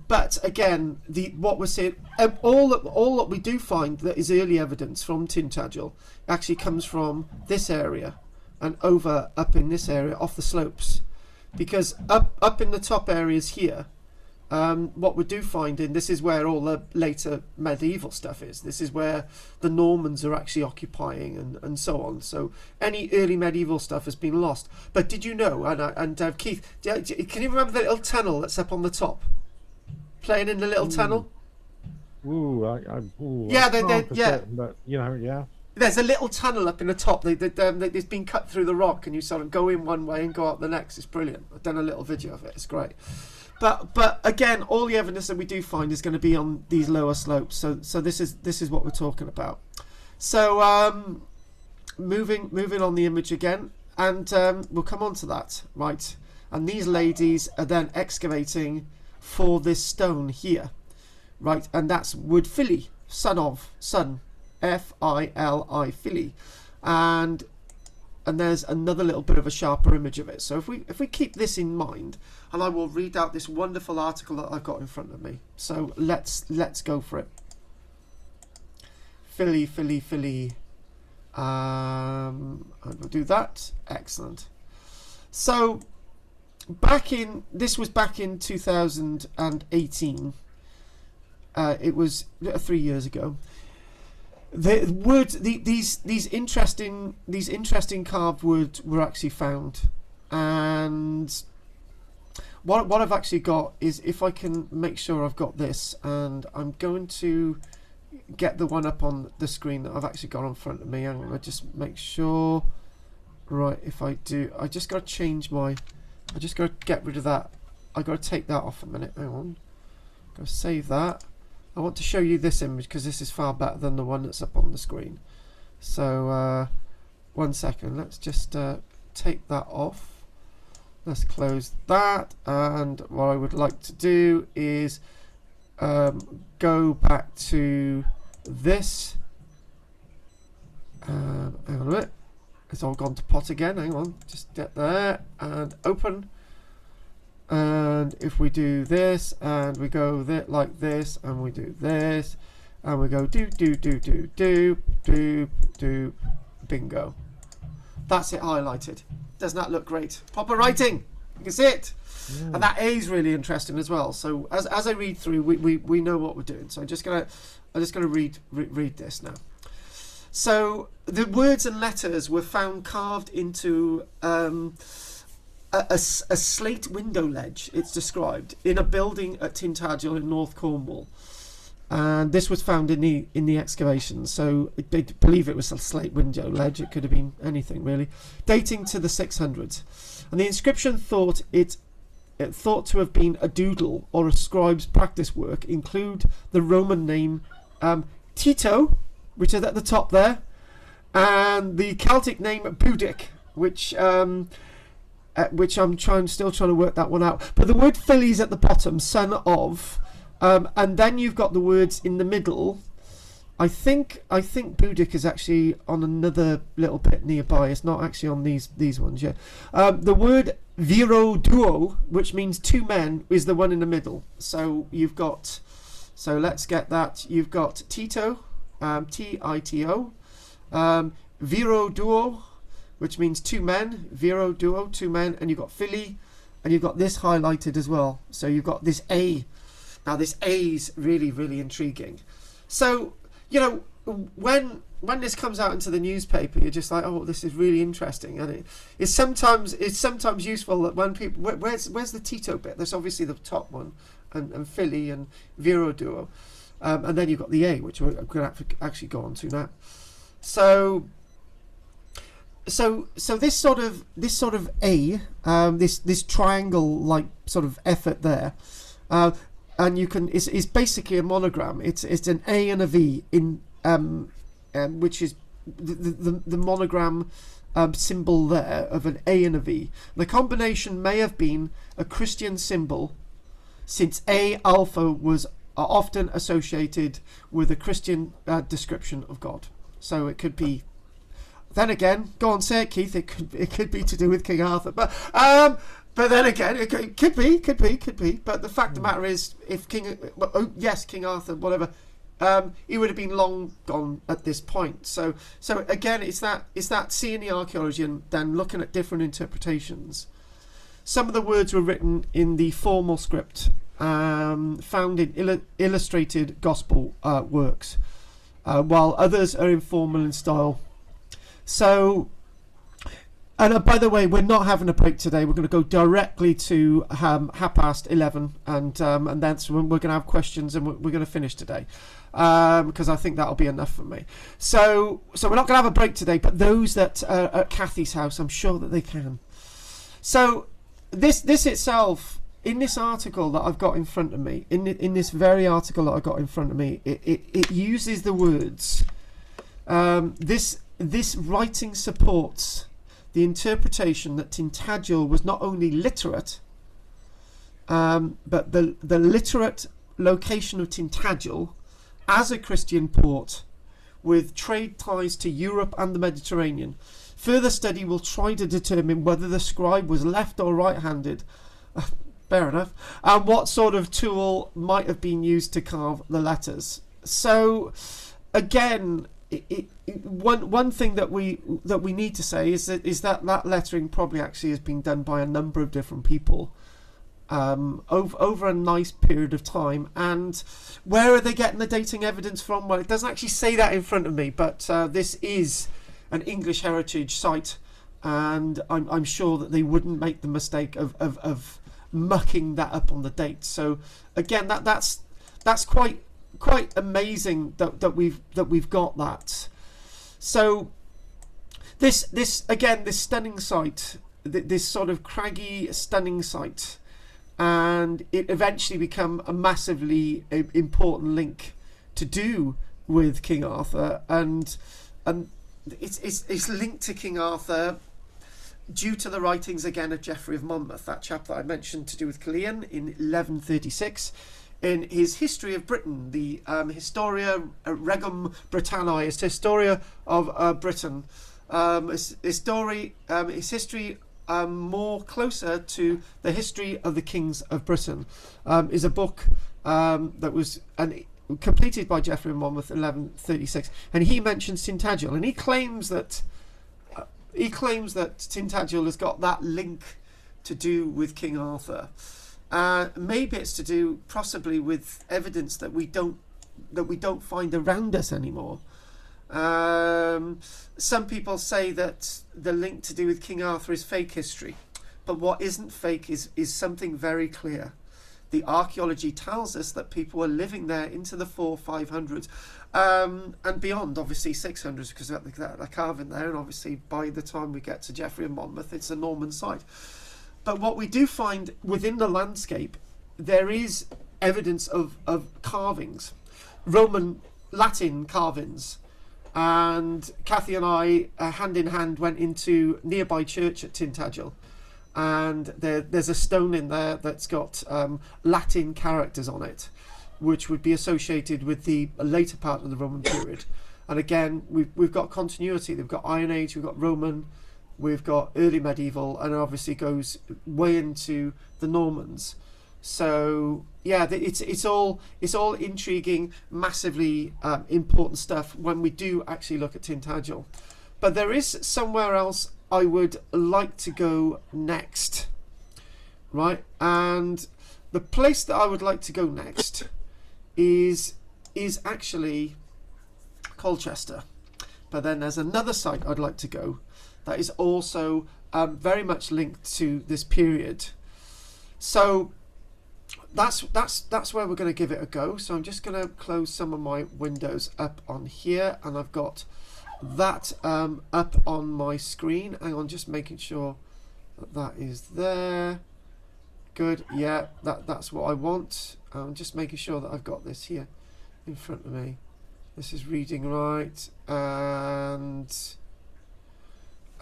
But again, what we're seeing, all that we do find that is early evidence from Tintagel actually comes from this area and up in this area off the slopes, because up in the top areas here, what we do find, and this is where all the later medieval stuff is. This is where the Normans are actually occupying and so on. So any early medieval stuff has been lost. But did you know? And Keith, can you remember the little tunnel that's up on the top? Playing in the little tunnel. Yeah, but yeah. There's a little tunnel up in the top. It's been cut through the rock, and you sort of go in one way and go out the next. It's brilliant. I've done a little video of it. It's great. But again, all the evidence that we do find is going to be on these lower slopes. So this is what we're talking about. So moving on the image again, and we'll come on to that, right? And these ladies are then excavating for this stone here, right? And that's Wood Fili, son, F-I-L-I, Fili, and there's another little bit of a sharper image of it. So if we keep this in mind, and I will read out this wonderful article that I've got in front of me. So let's go for it. Fili. I will do that. Excellent. So this was back in 2018. It was 3 years ago. These interesting carved wood were actually found, and what I've actually got is, if I can make sure I've got this, and I'm going to get the one up on the screen that I've actually got in front of me. I'm going to just make sure. Right, if I do, I just got to change my. I just got to get rid of that. I got to take that off a minute. Hang on. Go save that. I want to show you this image because this is far better than the one that's up on the screen. So 1 second. Let's just take that off. Let's close that. And what I would like to do is go back to this. Hang on a minute. It's all gone to pot again. Hang on, just get there and open. And if we do this, and we go like this, and we do this, and we go do, bingo. That's it highlighted. Doesn't that look great? Proper writing. You can see it. Yeah. And that A is really interesting as well. So as I read through, we know what we're doing. So I'm just gonna read this now. So the words and letters were found carved into a slate window ledge, it's described, in a building at Tintagel in North Cornwall. And this was found in the excavation. So they believe it was a slate window ledge. It could have been anything really, dating to the 600s. And the inscription thought to have been a doodle or a scribe's practice work, include the Roman name Tito, which is at the top there, and the Celtic name Budic, which I'm still trying to work that one out. But the word Philly's at the bottom, son of, and then you've got the words in the middle. I think Budic is actually on another little bit nearby. It's not actually on these ones yet. The word viro duo, which means two men, is the one in the middle. So you've got, so let's get that. You've got Tito, Tito, viro duo, which means two men, viro duo, two men, and you've got Philly, and you've got this highlighted as well. So you've got this A. Now this A is really, really intriguing. So, you know, when this comes out into the newspaper, you're just like, oh, this is really interesting, and it's sometimes useful that when people, where's the Tito bit? There's obviously the top one, and Philly and Viro Duo, and then you've got the A, which we're going to actually go on to now. So this sort of A, this triangle like sort of effort there. And you can, it's basically a monogram. It's an A and a V in which is the monogram symbol there of an A and a V. The combination may have been a Christian symbol, since A alpha was often associated with a Christian description of God. So it could be. Then again, go on, say it, Keith. It could be to do with King Arthur, but then again, it could be. But the fact of the matter is, if King Arthur, whatever, he would have been long gone at this point. So again, it's that seeing the archaeology and then looking at different interpretations. Some of the words were written in the formal script, found in illustrated gospel works, while others are informal in style. So. And by the way, we're not having a break today. We're going to go directly to 11:30, and then we're going to have questions, and we're going to finish today, because I think that'll be enough for me. So we're not going to have a break today, but those that are at Kathy's house, I'm sure that they can. So this itself, in this article that I've got in front of me, in this very article that I got in front of me, it uses the words. This writing supports the interpretation that Tintagel was not only literate, but the literate location of Tintagel as a Christian port with trade ties to Europe and the Mediterranean. Further study will try to determine whether the scribe was left or right-handed, fair enough, and what sort of tool might have been used to carve the letters. So, again, one thing that we need to say is that lettering probably actually has been done by a number of different people over a nice period of time. And where are they getting the dating evidence from? Well, it doesn't actually say that in front of me, but this is an English heritage site, and I'm sure that they wouldn't make the mistake of mucking that up on the date. So again, that's quite amazing that we've got that. So this stunning site, this sort of craggy stunning site, and it eventually become a massively important link to do with King Arthur, and it's linked to King Arthur due to the writings again of Geoffrey of Monmouth, that chap that I mentioned to do with Culzean in 1136. In his History of Britain, the Historia Regum Britanniae, his Historia of Britain, his history more closer to the history of the kings of Britain, is a book that was completed by Geoffrey of Monmouth in 1136, and he mentions Tintagel, and he claims that Tintagel has got that link to do with King Arthur. Maybe it's to do possibly with evidence that we don't find around us anymore. Some people say that the link to do with King Arthur is fake history, but what isn't fake is something very clear. The archaeology tells us that people were living there into the 400-500s, and beyond, obviously 600s, because they're carving there, and obviously by the time we get to Geoffrey of Monmouth, it's a Norman site. But what we do find within the landscape, there is evidence of carvings, Roman Latin carvings. And Kathy and I, hand in hand, went into nearby church at Tintagel, and there's a stone in there that's got Latin characters on it, which would be associated with the later part of the Roman period. And again, we've got continuity. They've got Iron Age, we've got Roman, we've got early medieval, and it obviously goes way into the Normans. So yeah, it's all intriguing, massively important stuff when we do actually look at Tintagel. But there is somewhere else I would like to go next, right? And the place that I would like to go next is actually Colchester. But then there's another site I'd like to go that is also very much linked to this period. So that's where we're going to give it a go. So I'm just going to close some of my windows up on here, and I've got that up on my screen. Hang on, just making sure that is there. Good, yeah, that's what I want. I'm just making sure that I've got this here in front of me. This is reading right, and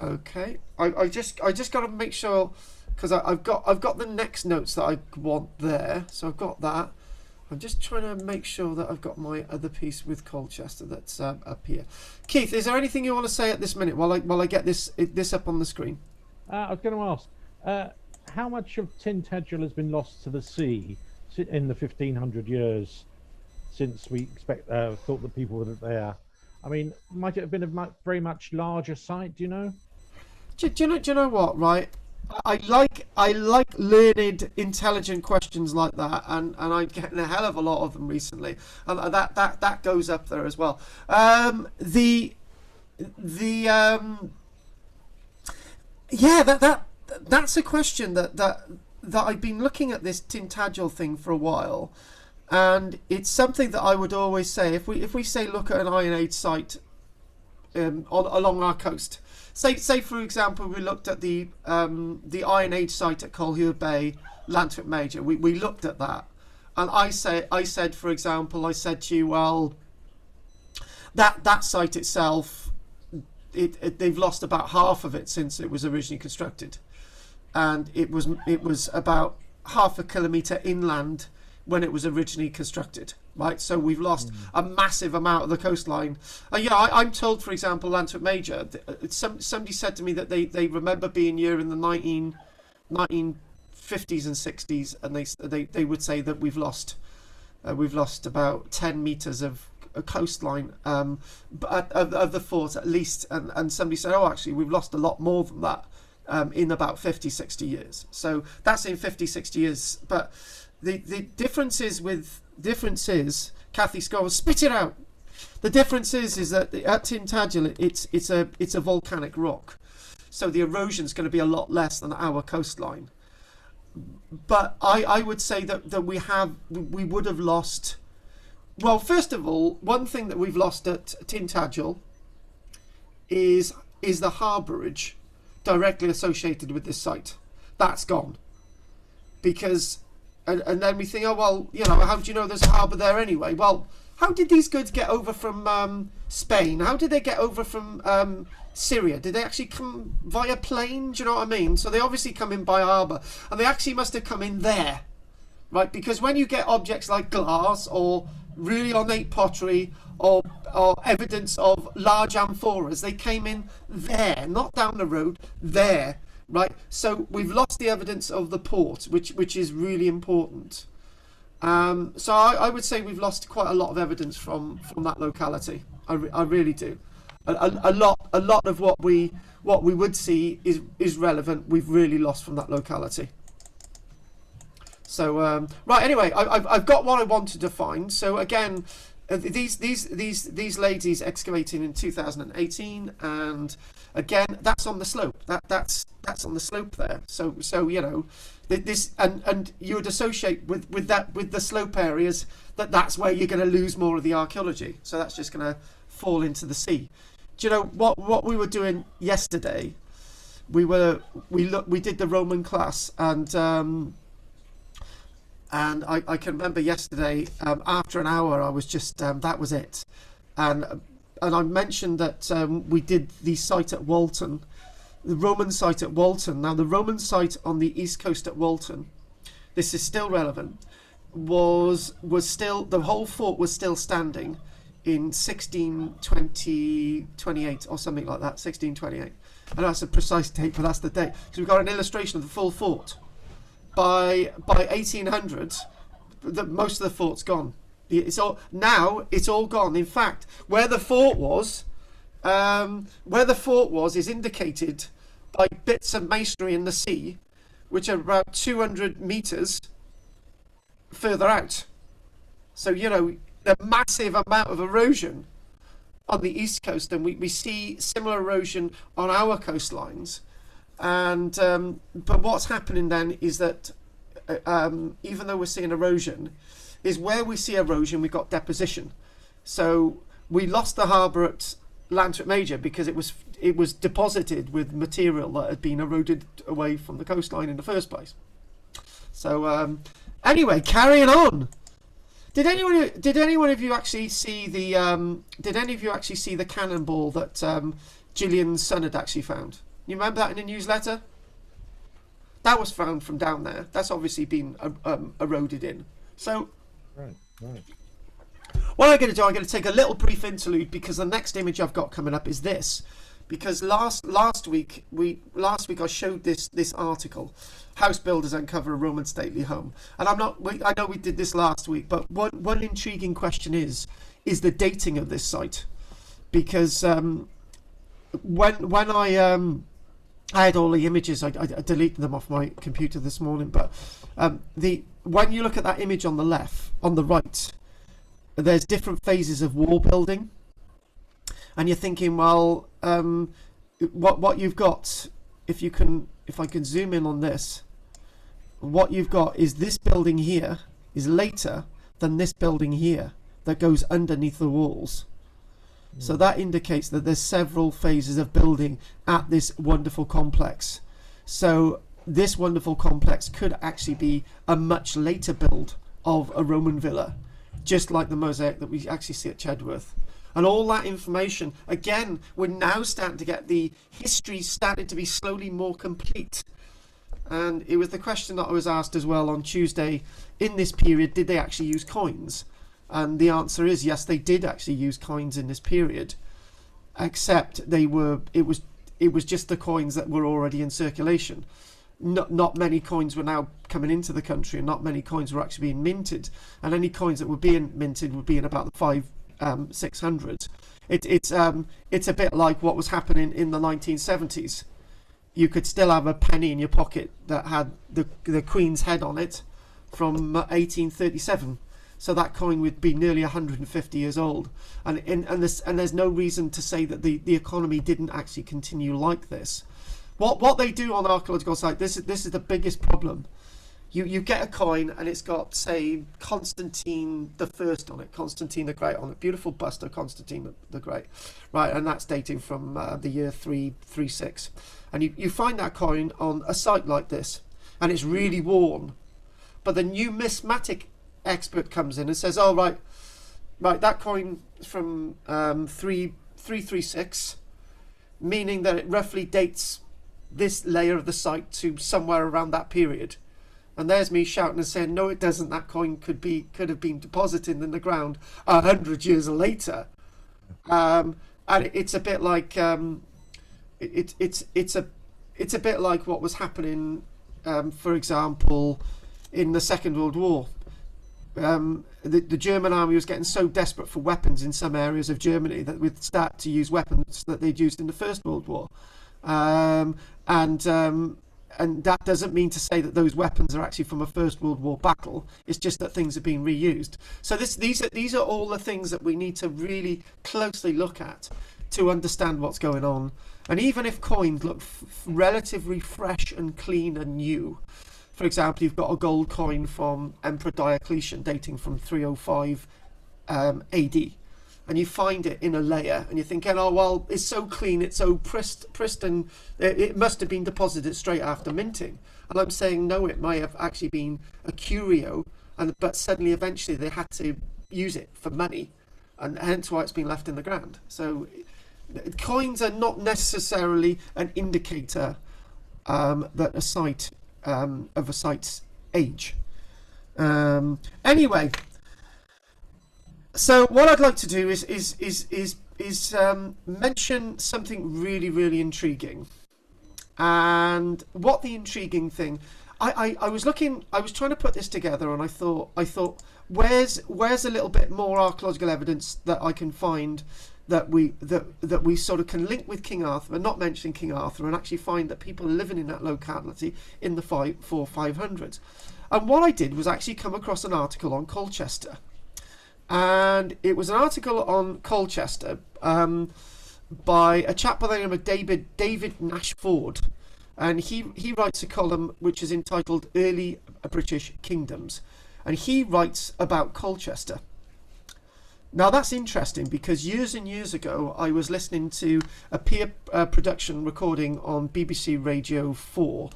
okay. I just got to make sure, because I've got the next notes that I want there. So I've got that. I'm just trying to make sure that I've got my other piece with Colchester that's up here. Keith, is there anything you want to say at this minute while I get this up on the screen? I was going to ask, how much of Tintagel has been lost to the sea in the 1500 years since we thought that people were there? I mean, might it have been a very much larger site? Do you know? Do you know what? Right, I like learned, intelligent questions like that, and I'm getting a hell of a lot of them recently, and that goes up there as well. That's a question that I've been looking at this Tintagel thing for a while, and it's something that I would always say if we say look at an Iron Age site along our coast. Say for example, we looked at the Iron Age site at Kohlhew Bay, Lantwick Major. We looked at that, and I said for example, I said to you, well, that site itself, they've lost about half of it since it was originally constructed, and it was about half a kilometre inland when it was originally constructed. Right, so we've lost a massive amount of the coastline. I'm told, for example, Lantwick Major, somebody said to me that they remember being here in the 1950s and 60s, and they would say that we've lost about 10 meters of a coastline of the fort at least, and somebody said, oh, actually we've lost a lot more than that in about 50-60 years. So that's in 50-60 years. But the difference is, Kathy Scott, spit it out. The difference is that at Tintagel it's a volcanic rock, so the erosion is going to be a lot less than our coastline. But I would say that we would have lost. Well, first of all, one thing that we've lost at Tintagel is the harbourage directly associated with this site. That's gone, because. And then we think, oh, well, how do you know there's a harbour there anyway? Well, how did these goods get over from Spain? How did they get over from Syria? Did they actually come via plane? Do you know what I mean? So they obviously come in by harbour, and they actually must have come in there, right? Because when you get objects like glass or really ornate pottery or evidence of large amphoras, they came in there, not down the road, there. Right, so we've lost the evidence of the port, which is really important. So I would say we've lost quite a lot of evidence from that locality. I really do. A lot of what we would see is relevant. We've really lost from that locality. So right, anyway, I've got what I wanted to find. So again, these ladies excavating in 2018, and again, that's on the slope. That's on the slope there. So this, and you would associate with the slope areas that's where you're going to lose more of the archaeology. So that's just going to fall into the sea. Do you know what we were doing yesterday? We did the Roman class, and And I can remember yesterday, after an hour, I was just, that was it. And I mentioned that we did the site at Walton, the Roman site at Walton. Now, the Roman site on the east coast at Walton, this is still relevant, was still, the whole fort was still standing in 1628 or something like that, 1628. And that's a precise date, but that's the date. Because we've got an illustration of the full fort. By 1800, most of the fort's gone. It's all gone. In fact, where the fort was is indicated by bits of masonry in the sea, which are about 200 meters further out. So, you know, the massive amount of erosion on the east coast, and we see similar erosion on our coastlines. And but what's happening then is that even though we're seeing erosion, is where we see erosion, we've got deposition. So we lost the harbour at Lantwick Major because it was deposited with material that had been eroded away from the coastline in the first place. So anyway, carrying on. Did anyone of you actually see the did any of you actually see the cannonball that Gillian's son had actually found? You remember that in the newsletter? That was found from down there. That's obviously been eroded in. So, Right. what I'm going to do, I'm going to take a little brief interlude because the next image I've got coming up is this. Because last week I showed this article, House Builders Uncover a Roman Stately Home, and I know we did this last week, but one intriguing question is the dating of this site, because when I had all the images, I deleted them off my computer this morning, but when you look at that image on the left, on the right, there's different phases of wall building, and you're thinking, well, what you've got, if I can zoom in on this, what you've got is this building here is later than this building here that goes underneath the walls. So that indicates that there's several phases of building at this wonderful complex. So this wonderful complex could actually be a much later build of a Roman villa, just like the mosaic that we actually see at Chedworth. And all that information, again, we're now starting to get the history starting to be slowly more complete. And it was the question that I was asked as well on Tuesday, in this period, did they actually use coins? And the answer is yes, they did actually use coins in this period, except it was just the coins that were already in circulation. Not many coins were now coming into the country, and not many coins were actually being minted. And any coins that were being minted would be in about the 600s. It's a bit like what was happening in the 1970s. You could still have a penny in your pocket that had the Queen's head on it from 1837. So that coin would be nearly 150 years old, and there's no reason to say that the economy didn't actually continue like this. What they do on the archaeological site, this is the biggest problem. You get a coin and it's got, say, Constantine the First on it, Constantine the Great on it, beautiful bust of Constantine the Great, right? And that's dating from the year 336, and you find that coin on a site like this, and it's really worn, but the numismatic expert comes in and says, oh right, that coin is from 336, meaning that it roughly dates this layer of the site to somewhere around that period. And there's me shouting and saying, no it doesn't, that coin could have been deposited in the ground 100 years later. And it's a bit like it's a bit like what was happening, for example, in the Second World War. The German army was getting so desperate for weapons in some areas of Germany that we'd start to use weapons that they'd used in the First World War, and that doesn't mean to say that those weapons are actually from a First World War battle. It's just that things are being reused. So these are all the things that we need to really closely look at to understand what's going on. And even if coins look relatively fresh and clean and new, for example, you've got a gold coin from Emperor Diocletian dating from 305 AD, and you find it in a layer, and you're thinking, oh well, it's so clean, it's so pristine, it must have been deposited straight after minting. And I'm saying no, it may have actually been a curio but suddenly eventually they had to use it for money, and hence why it's been left in the ground. So coins are not necessarily an indicator that a site of a site's age. Anyway, so what I'd like to do is mention something really intriguing. And what the intriguing thing, I was trying to put this together, and I thought, where's a little bit more archaeological evidence that I can find that we sort of can link with King Arthur, and not mention King Arthur, and actually find that people are living in that locality in the 500s. And what I did was actually come across an article on Colchester, and it was an article on Colchester by a chap by the name of David Nashford, and he writes a column which is entitled Early British Kingdoms, and he writes about Colchester. Now that's interesting, because years and years ago I was listening to a peer production recording on BBC Radio 4,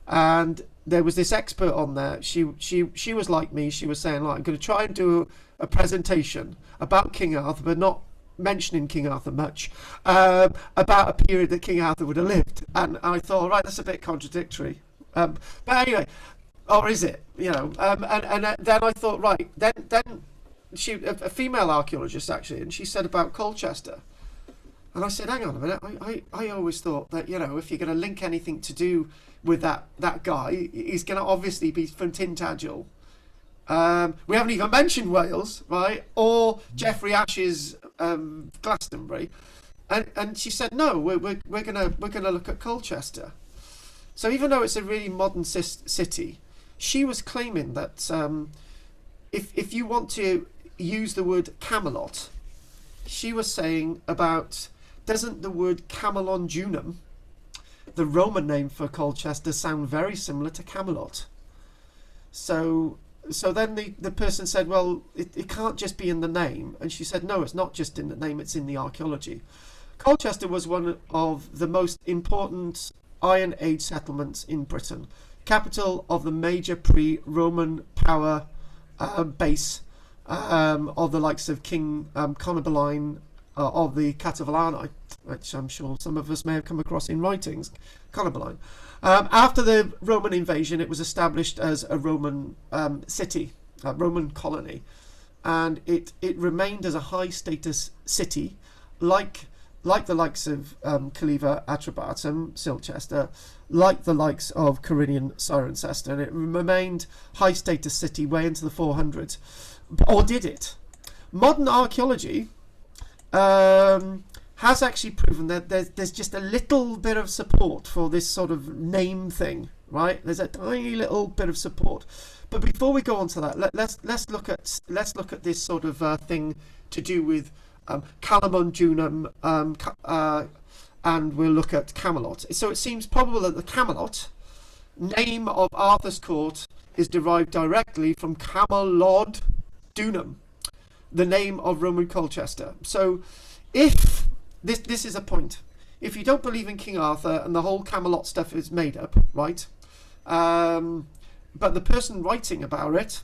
and there was this expert on there. She was like me. She was saying, like, I'm going to try and do a presentation about King Arthur, but not mentioning King Arthur much, about a period that King Arthur would have lived. And I thought, right, that's a bit contradictory. But anyway, or is it? You know? And then I thought, right, then she, a female archaeologist actually, and she said about Colchester. And I said, hang on a minute, I always thought that, you know, if you're going to link anything to do with that guy, he's going to obviously be from Tintagel. We haven't even mentioned Wales, right? Or Geoffrey Ash's Glastonbury. And she said, no, we're gonna look at Colchester. So even though it's a really modern city, she was claiming that if you want to use the word Camelot, she was saying about, doesn't the word Camelonjunum, the Roman name for Colchester, sound very similar to Camelot? So then the person said, well, it can't just be in the name. And she said, no, it's not just in the name, it's in the archaeology. Colchester was one of the most important Iron Age settlements in Britain, capital of the major pre-Roman power base of the likes of King Conobeline of the Catuvellauni, which I'm sure some of us may have come across in writings. Conobeline. After the Roman invasion, it was established as a Roman city, a Roman colony, and it remained as a high status city, like the likes of Caliva Atrebatum, Silchester, like the likes of Carillion Cirencester, and it remained high status city way into the 400s. Or did it? Modern archaeology has actually proven that there's just a little bit of support for this sort of name thing, right? There's a tiny little bit of support. But before we go on to that, let's look at this sort of thing to do with Camelonjunum, and we'll look at Camelot. So it seems probable that the Camelot name of Arthur's court is derived directly from Camelod Dunum, the name of Roman Colchester. So if this is a point, if you don't believe in King Arthur and the whole Camelot stuff is made up, right? But the person writing about it,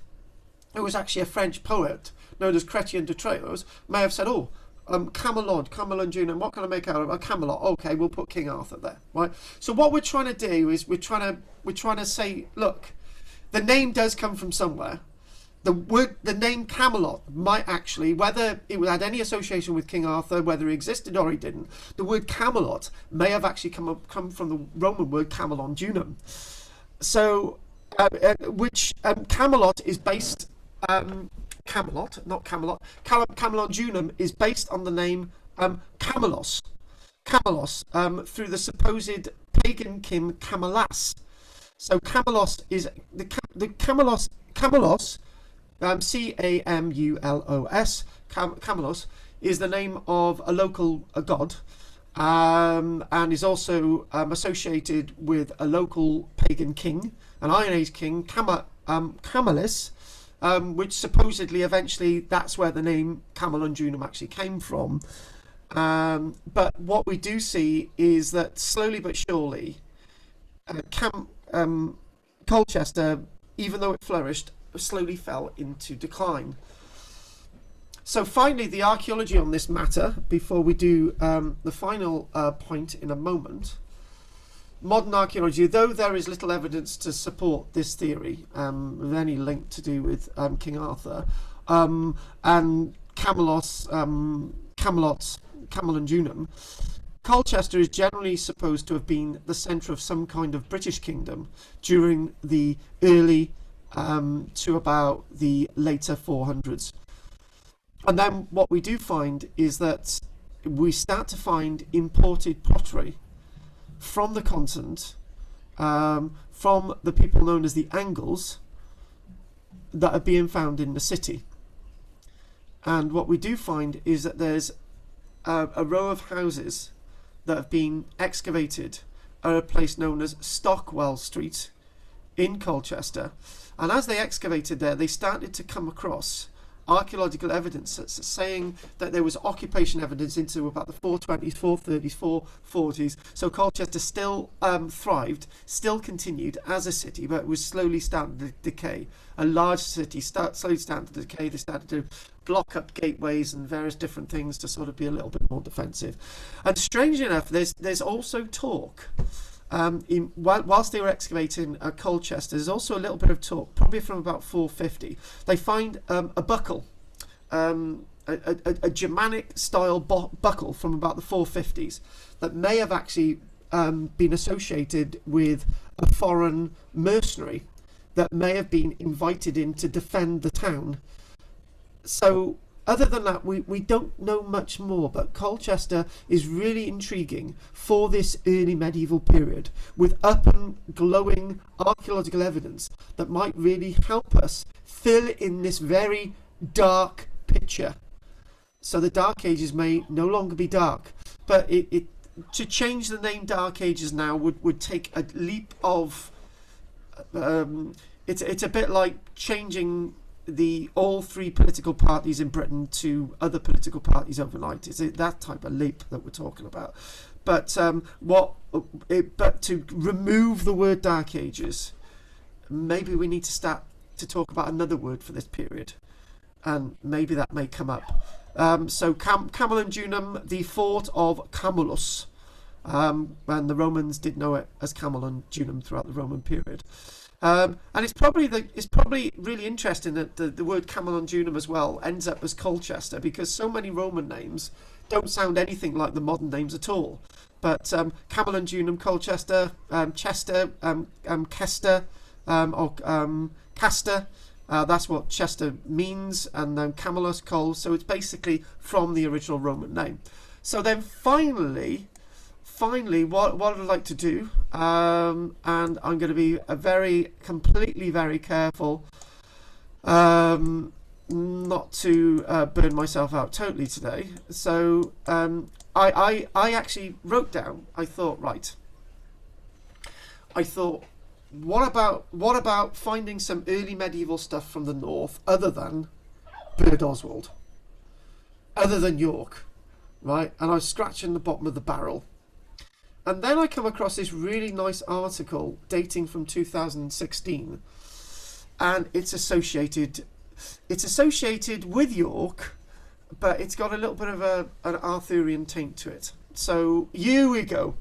who was actually a French poet known as Chrétien de Troyes, may have said, oh, Camelonjunum, what can I make out of a Camelot? Okay, we'll put King Arthur there, right? So what we're trying to do is we're trying to say, look, the name does come from somewhere. The name Camelot might actually, whether it had any association with King Arthur, whether he existed or he didn't, the word Camelot may have actually come from the Roman word Camelonjunum. So, which Camelot is based, Camelot, not Camelot, Camelonjunum is based on the name Camelos, through the supposed pagan king Camelas. So Camelos is the Camelos. Camulos, Camelos is the name of a local god, and is also associated with a local pagan king, an Iron Age king, Camelis, which supposedly eventually that's where the name Camelonjunum actually came from. But what we do see is that slowly but surely, Colchester, even though it flourished, slowly fell into decline. So finally, the archaeology on this matter, before we do the final point in a moment, modern archaeology, though there is little evidence to support this theory with any link to do with King Arthur and Camelot, Camalodunum, Colchester is generally supposed to have been the centre of some kind of British kingdom during the early to about the later 400s. And then what we do find is that we start to find imported pottery from the continent, from the people known as the Angles, that are being found in the city. And what we do find is that there's a row of houses that have been excavated at a place known as Stockwell Street in Colchester. And as they excavated there, they started to come across archaeological evidence that's saying that there was occupation evidence into about the 420s, 430s, 440s. So Colchester still thrived, still continued as a city, but it was slowly starting to decay. A large city slowly started to decay. They started to block up gateways and various different things to sort of be a little bit more defensive. And strangely enough, there's also talk. Whilst they were excavating Colchester, there's also a little bit of talk, probably from about 450. They find a buckle, a Germanic style buckle from about the 450s that may have actually been associated with a foreign mercenary that may have been invited in to defend the town. So other than that, we don't know much more, but Colchester is really intriguing for this early medieval period, with up and glowing archaeological evidence that might really help us fill in this very dark picture. So the Dark Ages may no longer be dark, but to change the name Dark Ages now would take a leap of... it's a bit like changing all three political parties in Britain to other political parties overnight. It's that type of leap that we're talking about. But to remove the word Dark Ages, maybe we need to start to talk about another word for this period, and maybe that may come up. So Camalodunum, the fort of Camulus, and the Romans did know it as Camalodunum throughout the Roman period. And it's probably really interesting that the word Camalodunum as well ends up as Colchester, because so many Roman names don't sound anything like the modern names at all. But Camalodunum, Colchester, Chester, Kester, or Castor, that's what Chester means, and then Camelus, Col. So it's basically from the original Roman name. So then finally, what I'd like to do, and I'm going to be completely very careful not to burn myself out totally today. So I actually wrote down, I thought, what about finding some early medieval stuff from the north other than Byrd Oswald, other than York, right? And I was scratching the bottom of the barrel. And then I come across this really nice article dating from 2016, and it's associated with York, but it's got a little bit of an Arthurian taint to it. So here we go.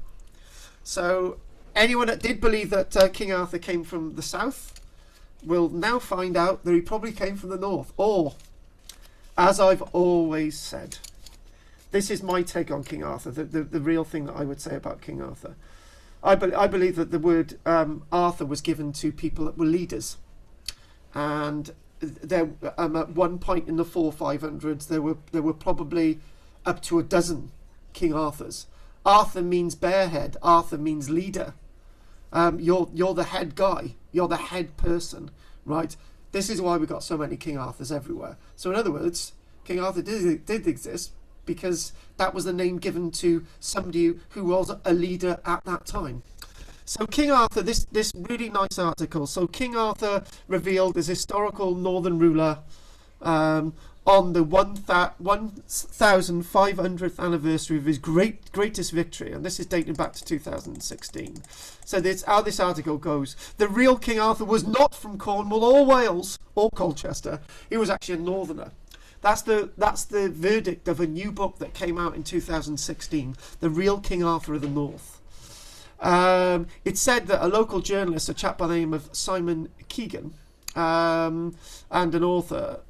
So anyone that did believe that King Arthur came from the south will now find out that he probably came from the north, or, as I've always said, this is my take on King Arthur, the real thing that I would say about King Arthur. I believe that the word Arthur was given to people that were leaders. And there, at one point in the 400-500s, there were probably up to a dozen King Arthurs. Arthur means barehead. Arthur means leader. You're the head guy. You're the head person, right? This is why we got so many King Arthurs everywhere. So in other words, King Arthur did exist, because that was the name given to somebody who was a leader at that time. So King Arthur, this really nice article. So King Arthur revealed as historical northern ruler of on the 1500th anniversary of his greatest victory, and this is dating back to 2016. So this, how this article goes: the real King Arthur was not from Cornwall or Wales or Colchester. He was actually a northerner. That's the verdict of a new book that came out in 2016, The Real King Arthur of the North. It said that a local journalist, a chap by the name of Simon Keegan, and an author,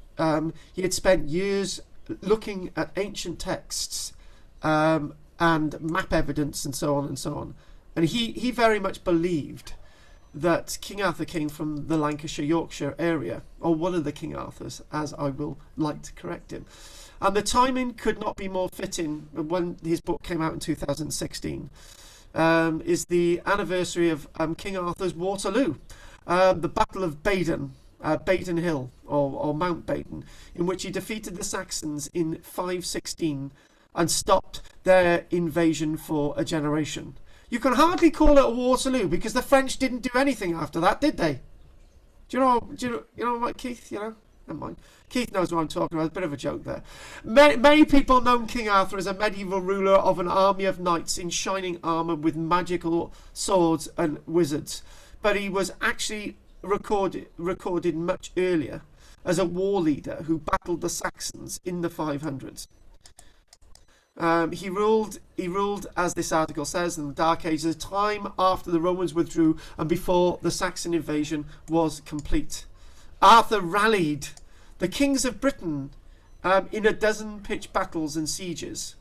he had spent years looking at ancient texts and map evidence and so on and so on. And he very much believed that King Arthur came from the Lancashire, Yorkshire area, or one of the King Arthurs, as I will like to correct him. And the timing could not be more fitting when his book came out in 2016. Is the anniversary of King Arthur's Waterloo, the Battle of Baden, Baden Hill, or Mount Baden, in which he defeated the Saxons in 516 and stopped their invasion for a generation. You can hardly call it a Waterloo because the French didn't do anything after that, did they? Do you know what, Keith? You know, never mind. Keith knows what I'm talking about. A bit of a joke there. Many people know King Arthur as a medieval ruler of an army of knights in shining armour with magical swords and wizards, but he was actually recorded much earlier as a war leader who battled the Saxons in the 500s. He ruled, as this article says, in the Dark Ages, time after the Romans withdrew and before the Saxon invasion was complete. Arthur rallied the kings of Britain in a dozen pitched battles and sieges.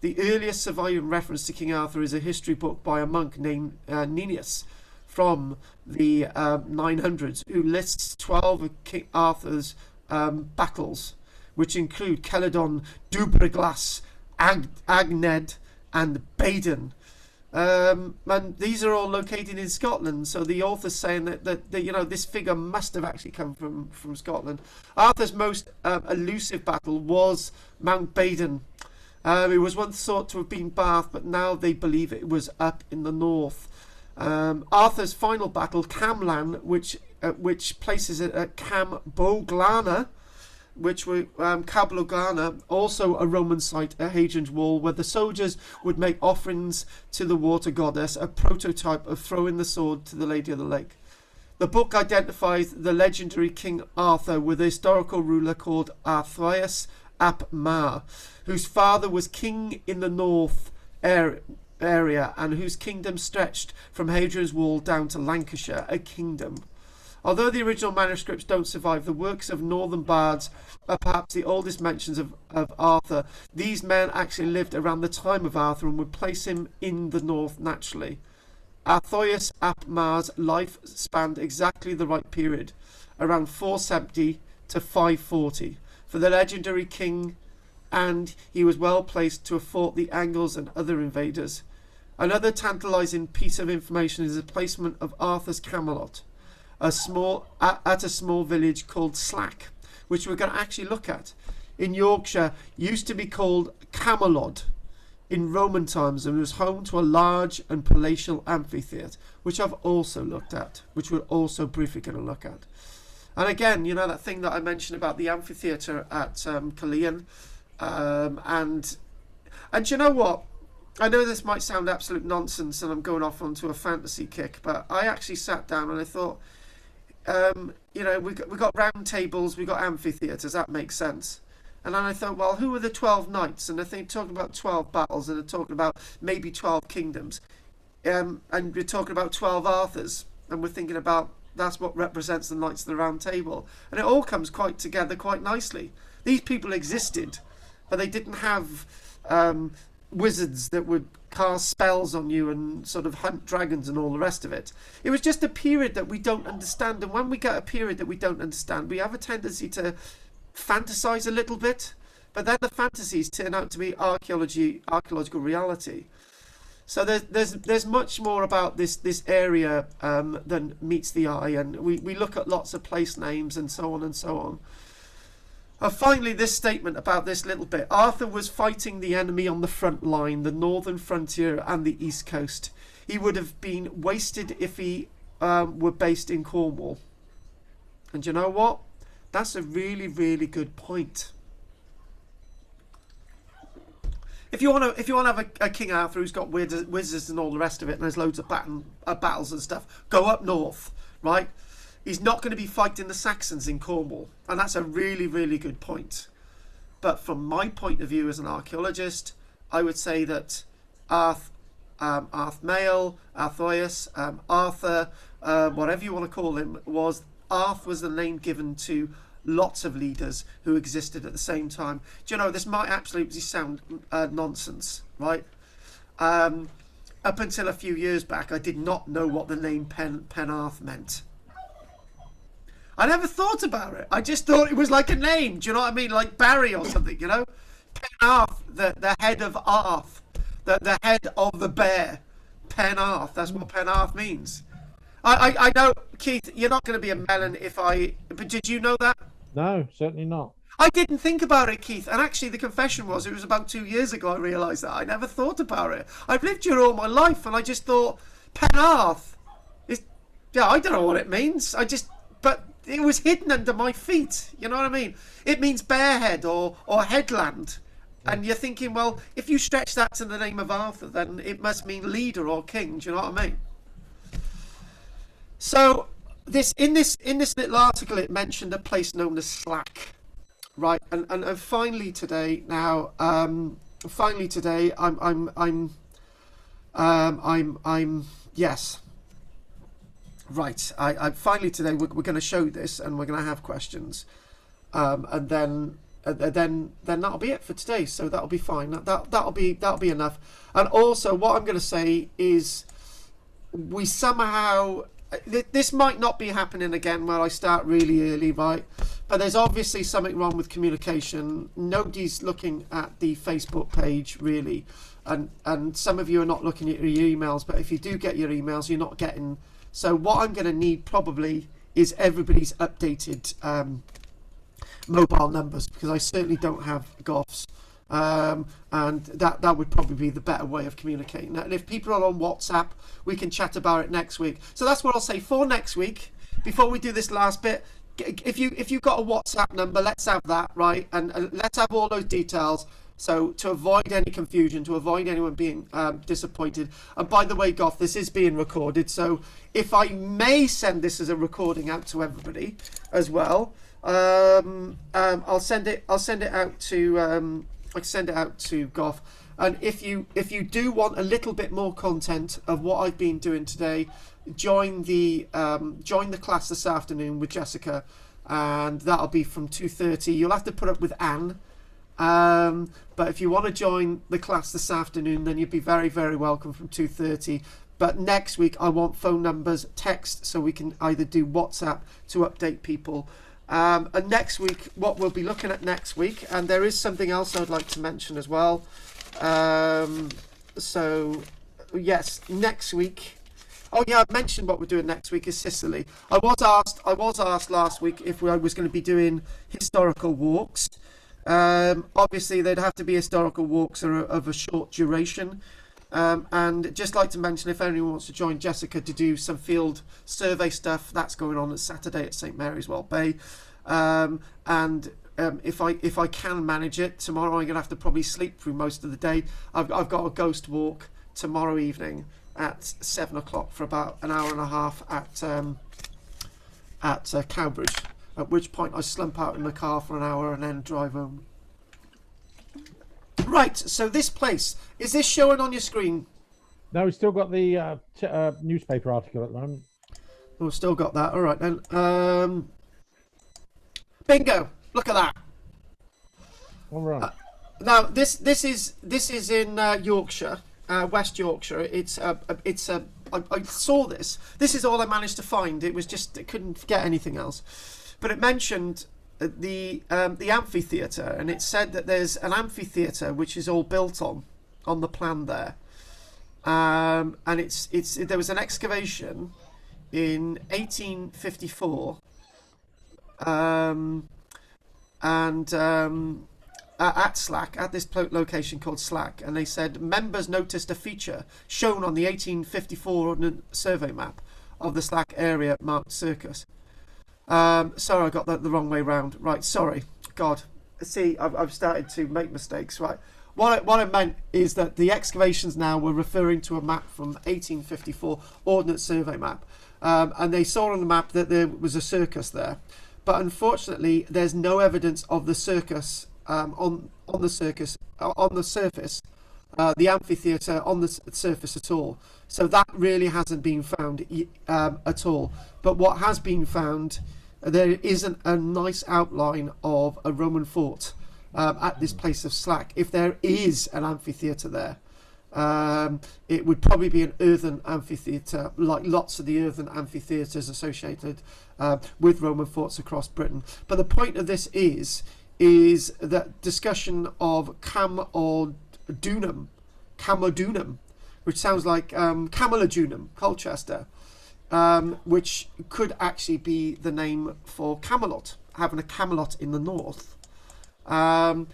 The earliest surviving reference to King Arthur is a history book by a monk named Nennius from the 900s, who lists 12 of King Arthur's battles, which include Celadon, Dubreglas, Agned and Baden, and these are all located in Scotland. So the author's saying that you know, this figure must have actually come from Scotland. Arthur's most elusive battle was Mount Baden. It was once thought to have been Bath, but now they believe it was up in the north. Arthur's final battle, Camlan, which places it at Camboglana, which were Cablogana, also a Roman site at Hadrian's Wall, where the soldiers would make offerings to the water goddess, a prototype of throwing the sword to the Lady of the Lake. The book identifies the legendary King Arthur with a historical ruler called Arthaeus ap Mar, whose father was king in the north area and whose kingdom stretched from Hadrian's Wall down to Lancashire, a kingdom. Although the original manuscripts don't survive, the works of northern bards are perhaps the oldest mentions of Arthur. These men actually lived around the time of Arthur and would place him in the north naturally. Arthaeus ap Mar's life spanned exactly the right period, around 470 to 540, for the legendary king, and he was well placed to have fought the Angles and other invaders. Another tantalising piece of information is the placement of Arthur's Camelot, at a small village called Slack, which we're going to actually look at, in Yorkshire, used to be called Camelot in Roman times, and was home to a large and palatial amphitheatre, which I've also looked at, which we're also briefly going to look at. And again, you know, that thing that I mentioned about the amphitheatre at Kohlhew, and you know what? I know this might sound absolute nonsense and I'm going off onto a fantasy kick, but I actually sat down and I thought, you know, we got round tables, we got amphitheatres, that makes sense. And then I thought, well, who are the 12 knights? And I think talking about 12 battles, and they're talking about maybe 12 kingdoms, and we're talking about 12 Arthurs, and we're thinking about that's what represents the Knights of the Round Table, and it all comes quite together quite nicely. These people existed, but they didn't have wizards that would cast spells on you and sort of hunt dragons and all the rest of it. It was just a period that we don't understand, and when we get a period that we don't understand, we have a tendency to fantasize a little bit, but then the fantasies turn out to be archaeological reality. So there's much more about this area than meets the eye, and we look at lots of place names and so on and so on. And finally, this statement about this little bit. Arthur was fighting the enemy on the front line, the northern frontier and the east coast. He would have been wasted if he were based in Cornwall. And you know what? That's a really, really good point. If you want to have a King Arthur who's got wizards and all the rest of it, and there's loads of battles and stuff, go up north, right? He's not going to be fighting the Saxons in Cornwall, and that's a really, really good point. But from my point of view as an archaeologist, I would say that Arthmael, Arthoius, Arthur, whatever you want to call him, was the name given to lots of leaders who existed at the same time. Do you know, this might absolutely sound nonsense, right? Up until a few years back, I did not know what the name Penarth meant. I never thought about it. I just thought it was like a name. Do you know what I mean? Like Barry or something, you know? Penarth, the head of Arth, the head of the bear. Penarth, that's what Penarth means. I know, Keith, you're not going to be a melon but did you know that? No, certainly not. I didn't think about it, Keith. And actually, the confession was, it was about 2 years ago I realised that. I never thought about it. I've lived here all my life, and I just thought, Penarth. I don't know what it means. But it was hidden under my feet. You know what I mean? It means barehead or headland. And you're thinking, well, if you stretch that to the name of Arthur, then it must mean leader or king. Do you know what I mean? So in this little article, it mentioned a place known as Slack, right? And finally today, now, I'm yes, right. I finally today we're going to show this, and we're going to have questions, and then that'll be it for today. So that'll be fine. That'll be enough. And also, what I'm going to say is, we somehow. This might not be happening again where I start really early, right? But there's obviously something wrong with communication. Nobody's looking at the Facebook page, really. And some of you are not looking at your emails, but if you do get your emails, you're not getting... So what I'm going to need probably is everybody's updated mobile numbers, because I certainly don't have Goff's. And that would probably be the better way of communicating. And if people are on WhatsApp, we can chat about it next week. So that's what I'll say for next week. Before we do this last bit, if you've got a WhatsApp number, let's have that, right? And let's have all those details. So to avoid any confusion, to avoid anyone being disappointed. And by the way, Goff, this is being recorded. So if I may send this as a recording out to everybody as well, I'll send it out to. I can send it out to Goff. And if you do want a little bit more content of what I've been doing today, join the class this afternoon with Jessica, and that'll be from 2:30. You'll have to put up with Anne, but if you want to join the class this afternoon, then you'd be very, very welcome from 2:30. But next week I want phone numbers, text, so we can either do WhatsApp to update people. And next week, what we'll be looking at next week, and there is something else I'd like to mention as well. So yes, next week. Oh yeah, I mentioned what we're doing next week is Sicily. I was asked last week if I was going to be doing historical walks. Obviously, they'd have to be historical walks of a short duration. And just like to mention, if anyone wants to join Jessica to do some field survey stuff, that's going on Saturday at St Mary's Well Bay. If I can manage it, tomorrow I'm gonna have to probably sleep through most of the day. I've got a ghost walk tomorrow evening at 7 o'clock for about an hour and a half at Cowbridge. At which point I slump out in the car for an hour and then drive home. Right, so this place, is this showing on your screen? No, we've still got the newspaper article at the moment. Oh, still got that. All right then. Bingo! Look at that. All right. Now this is in Yorkshire, West Yorkshire. I saw this. This is all I managed to find. It was just I couldn't get anything else, but it mentioned the amphitheatre, and it said that there's an amphitheatre which is all built on the plan there, and there was an excavation in 1854 at Slack, at this location called Slack, and they said members noticed a feature shown on the 1854 Ordnance Survey map of the Slack area marked Circus. Sorry, I got that the wrong way round. Right, sorry. God, see, I've started to make mistakes. Right, what I meant is that the excavations now were referring to a map from 1854, Ordnance Survey map, and they saw on the map that there was a circus there, but unfortunately, there's no evidence of the circus on the surface, the amphitheatre on the surface at all. So that really hasn't been found at all. But what has been found, there isn't a nice outline of a Roman fort at this place of Slack. If there is an amphitheatre there, it would probably be an earthen amphitheatre, like lots of the earthen amphitheatres associated with Roman forts across Britain. But the point of this is that discussion of Camodunum, which sounds like Camalodunum, Colchester, which could actually be the name for Camelot, having a Camelot in the north. And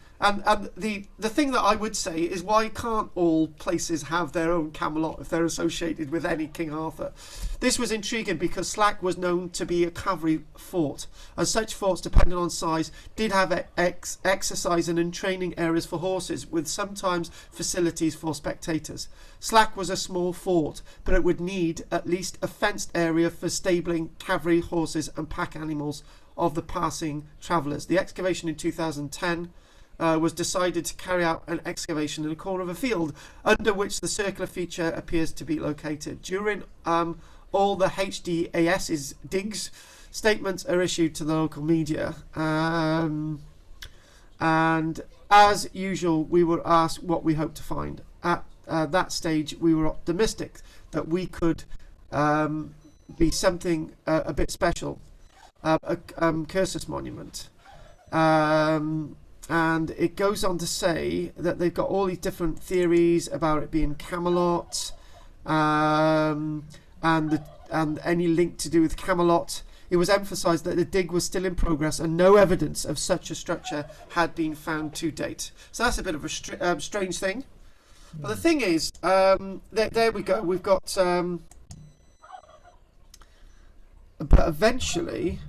the thing that I would say is, why can't all places have their own Camelot if they're associated with any King Arthur? This was intriguing because Slack was known to be a cavalry fort, and such forts, depending on size, did have exercise and training areas for horses, with sometimes facilities for spectators. Slack was a small fort, but it would need at least a fenced area for stabling cavalry horses and pack animals of the passing travellers. The excavation in 2010 was decided to carry out an excavation in a corner of a field under which the circular feature appears to be located. During all the HDAS's digs, statements are issued to the local media, and as usual we were asked what we hoped to find. At that stage we were optimistic that we could be something a bit special, a Cursus monument, and it goes on to say that they've got all these different theories about it being Camelot, and any link to do with Camelot. It was emphasised that the dig was still in progress and no evidence of such a structure had been found to date. So that's a bit of a strange thing. But the thing is, there we go. We've got, but eventually,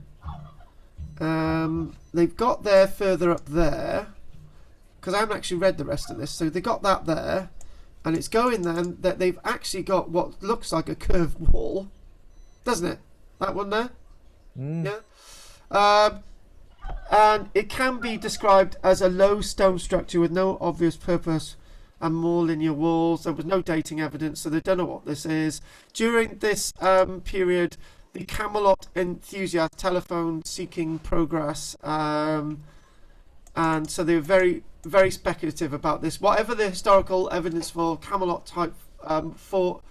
they've got there further up there, because I haven't actually read the rest of this. So they got that there, and it's going then that they've actually got what looks like a curved wall, doesn't it? That one there, yeah. And it can be described as a low stone structure with no obvious purpose and more linear walls. There was no dating evidence, so they don't know what this is. During this period, the Camelot enthusiast telephone seeking progress, and so they were very, very speculative about this. Whatever the historical evidence for Camelot type fort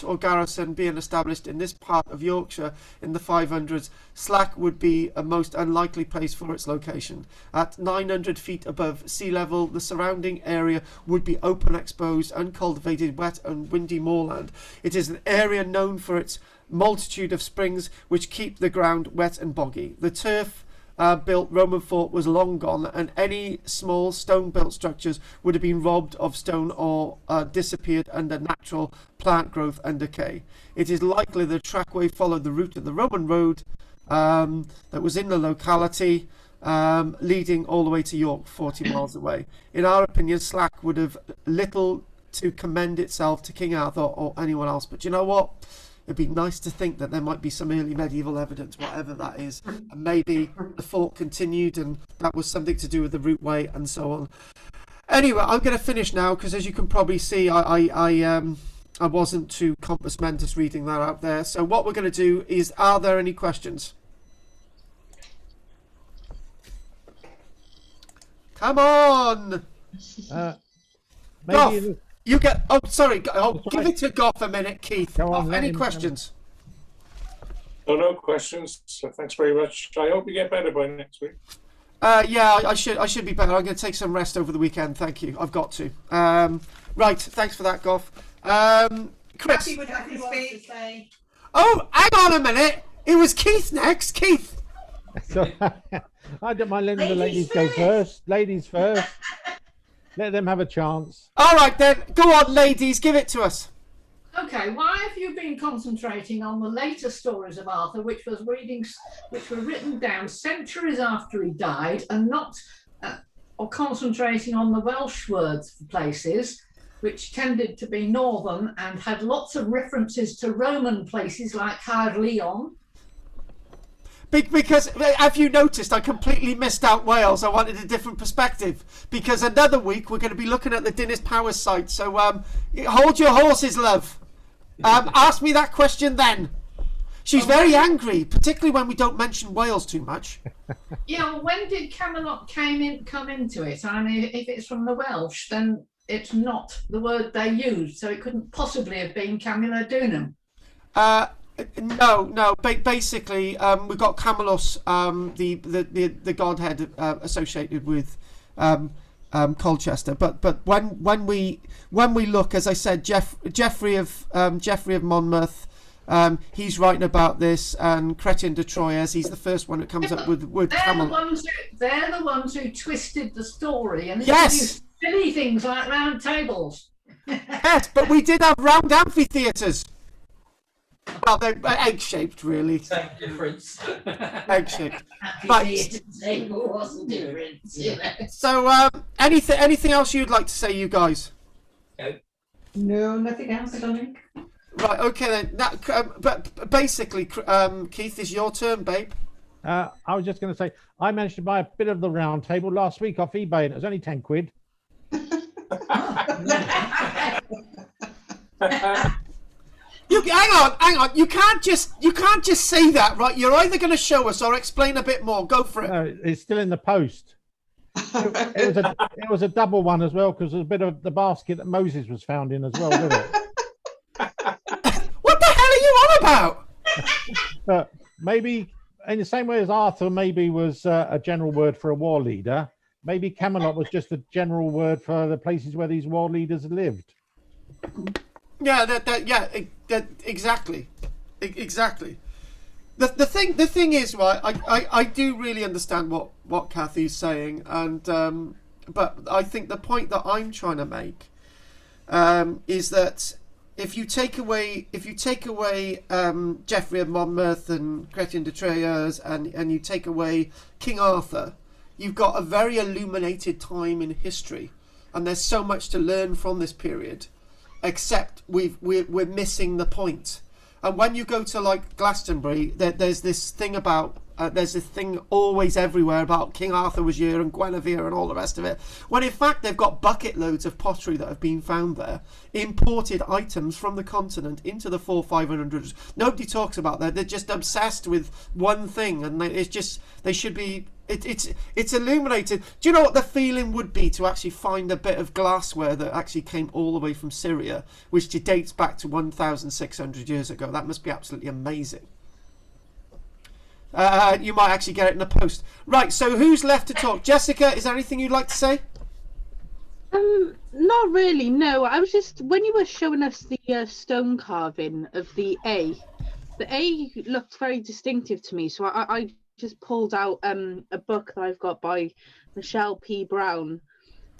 or garrison being established in this part of Yorkshire in the 500s, Slack would be a most unlikely place for its location. At 900 feet above sea level, the surrounding area would be open, exposed, uncultivated, wet and windy moorland. It is an area known for its multitude of springs which keep the ground wet and boggy. The turf built Roman fort was long gone, and any small stone built structures would have been robbed of stone or disappeared under natural plant growth and decay. It is likely the trackway followed the route of the Roman road that was in the locality, leading all the way to York, 40 miles away. In our opinion, Slack would have little to commend itself to King Arthur or anyone else, but you know what? It'd be nice to think that there might be some early medieval evidence, whatever that is, and maybe the fort continued and that was something to do with the routeway and so on. Anyway, I'm going to finish now because, as you can probably see, I wasn't too compos mentis reading that out there. So what we're going to do is, are there any questions? Come on! Maybe You get. Oh, sorry. Oh, give it to Goff a minute, Keith. Go on, any questions? Oh, no questions. So thanks very much. I hope you get better by next week. Yeah, I should be better. I'm going to take some rest over the weekend. Thank you. I've got to. Right. Thanks for that, Goff. Chris. Happy would have to speak. Oh, hang on a minute. It was Keith next. Keith. So, I don't mind letting the ladies go first. Ladies first. Let them have a chance. All right then. Go on, ladies. Give it to us. Okay, why have you been concentrating on the later stories of Arthur, which were written down centuries after he died, and not or concentrating on the Welsh words for places, which tended to be northern and had lots of references to Roman places like Caerleon. Because, have you noticed, I completely missed out Wales. I wanted a different perspective. Because another week, we're going to be looking at the Dinas Power site. So, hold your horses, love. Ask me that question then. She's very angry, particularly when we don't mention Wales too much. Yeah, well, when did Camelot come into it? I mean, if it's from the Welsh, then it's not the word they used, so it couldn't possibly have been Camulodunum. No. Basically, we've got Camelos, the godhead associated with Colchester. But when we look, as I said, Geoffrey of Monmouth. He's writing about this, and Chrétien de Troyes, he's the first one that comes up with Camelot. They're the ones who twisted the story and yes, silly things like round tables. Yes, but we did have round amphitheatres. Well, they're egg-shaped, really. Same difference. Egg-shaped. Table wasn't different. So, anything else you'd like to say, you guys? No, nothing else, I don't think. Right, okay then. But basically, Keith, is your turn, babe. I was just going to say, I managed to buy a bit of the round table last week off eBay, and it was only 10 quid. Hang on. You can't just say that, right? You're either going to show us or explain a bit more. Go for it. No, it's still in the post. It was a double one as well, because there's a bit of the basket that Moses was found in as well with it. What the hell are you on about? But maybe in the same way as Arthur maybe was a general word for a war leader, maybe Camelot was just a general word for the places where these war leaders lived. Yeah, exactly. The thing is, right? I do really understand what Kathy's saying, and but I think the point that I'm trying to make is that if you take away Geoffrey of Monmouth and Chrétien de Troyes and you take away King Arthur, you've got a very illuminated time in history, and there's so much to learn from this period. Except we're missing the point. And when you go to like Glastonbury, there's this thing about there's this thing always everywhere about King Arthur was here and Guinevere and all the rest of it. When in fact they've got bucket loads of pottery that have been found there, imported items from the continent into the 400-500s. Nobody talks about that. They're just obsessed with one thing, and they should be. It's illuminated. Do you know what the feeling would be to actually find a bit of glassware that actually came all the way from Syria, which dates back to 1,600 years ago? That must be absolutely amazing. You might actually get it in the post. Right, so who's left to talk? Jessica, is there anything you'd like to say? Not really, no. I was just, when you were showing us the stone carving of the A looked very distinctive to me, so I just pulled out a book that I've got by Michelle P. Brown,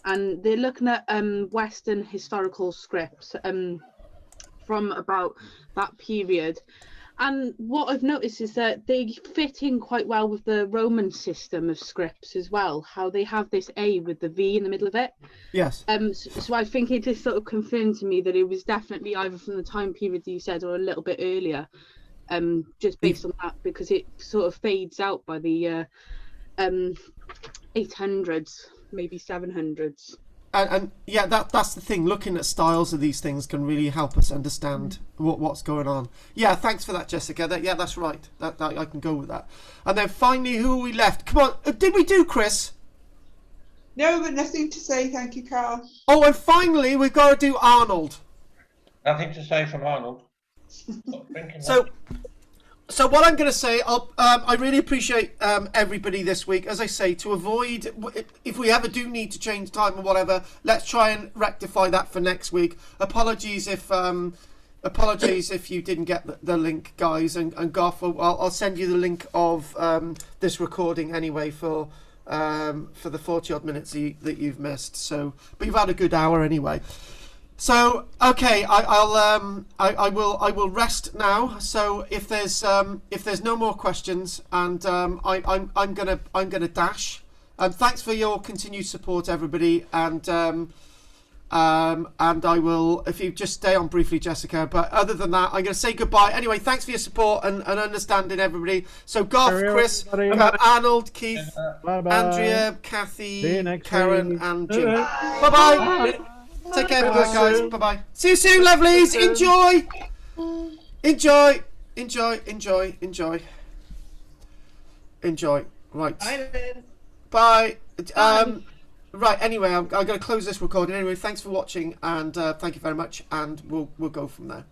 and they're looking at Western historical scripts from about that period. And what I've noticed is that they fit in quite well with the Roman system of scripts as well, how they have this A with the V in the middle of it. Yes. So I think it just sort of confirmed to me that it was definitely either from the time period that you said or a little bit earlier, just based on that, because it sort of fades out by the 800s, maybe 700s. And yeah, that's the thing. Looking at styles of these things can really help us understand what's going on. Yeah, thanks for that, Jessica. That's right. That I can go with that. And then finally, who are we left? Come on, did we do Chris? No, but nothing to say. Thank you, Carl. Oh, and finally, we've got to do Arnold. Nothing to say from Arnold. So what I'm going to say, I really appreciate everybody this week. As I say, to avoid, if we ever do need to change time or whatever, let's try and rectify that for next week. Apologies if you didn't get the link, guys. And Goff, I'll send you the link of this recording anyway for the 40-odd minutes that you've missed. So, but you've had a good hour anyway. So okay, I will rest now. So if there's no more questions, and I'm gonna dash Thanks for your continued support, everybody, and I will, if you just stay on briefly, Jessica. But other than that, I'm going to say goodbye. Anyway, thanks for your support and understanding, everybody. So, Goff, Chris, Arnold, Keith, Andrea, Kathy, Karen, and Jim. Bye-bye. Take care, guys. Bye-bye. See you soon, lovelies. Enjoy. Enjoy. Enjoy. Enjoy. Enjoy. Enjoy. Right. Bye. Right. Anyway, I'm going to close this recording. Anyway, thanks for watching, and thank you very much. And we'll go from there.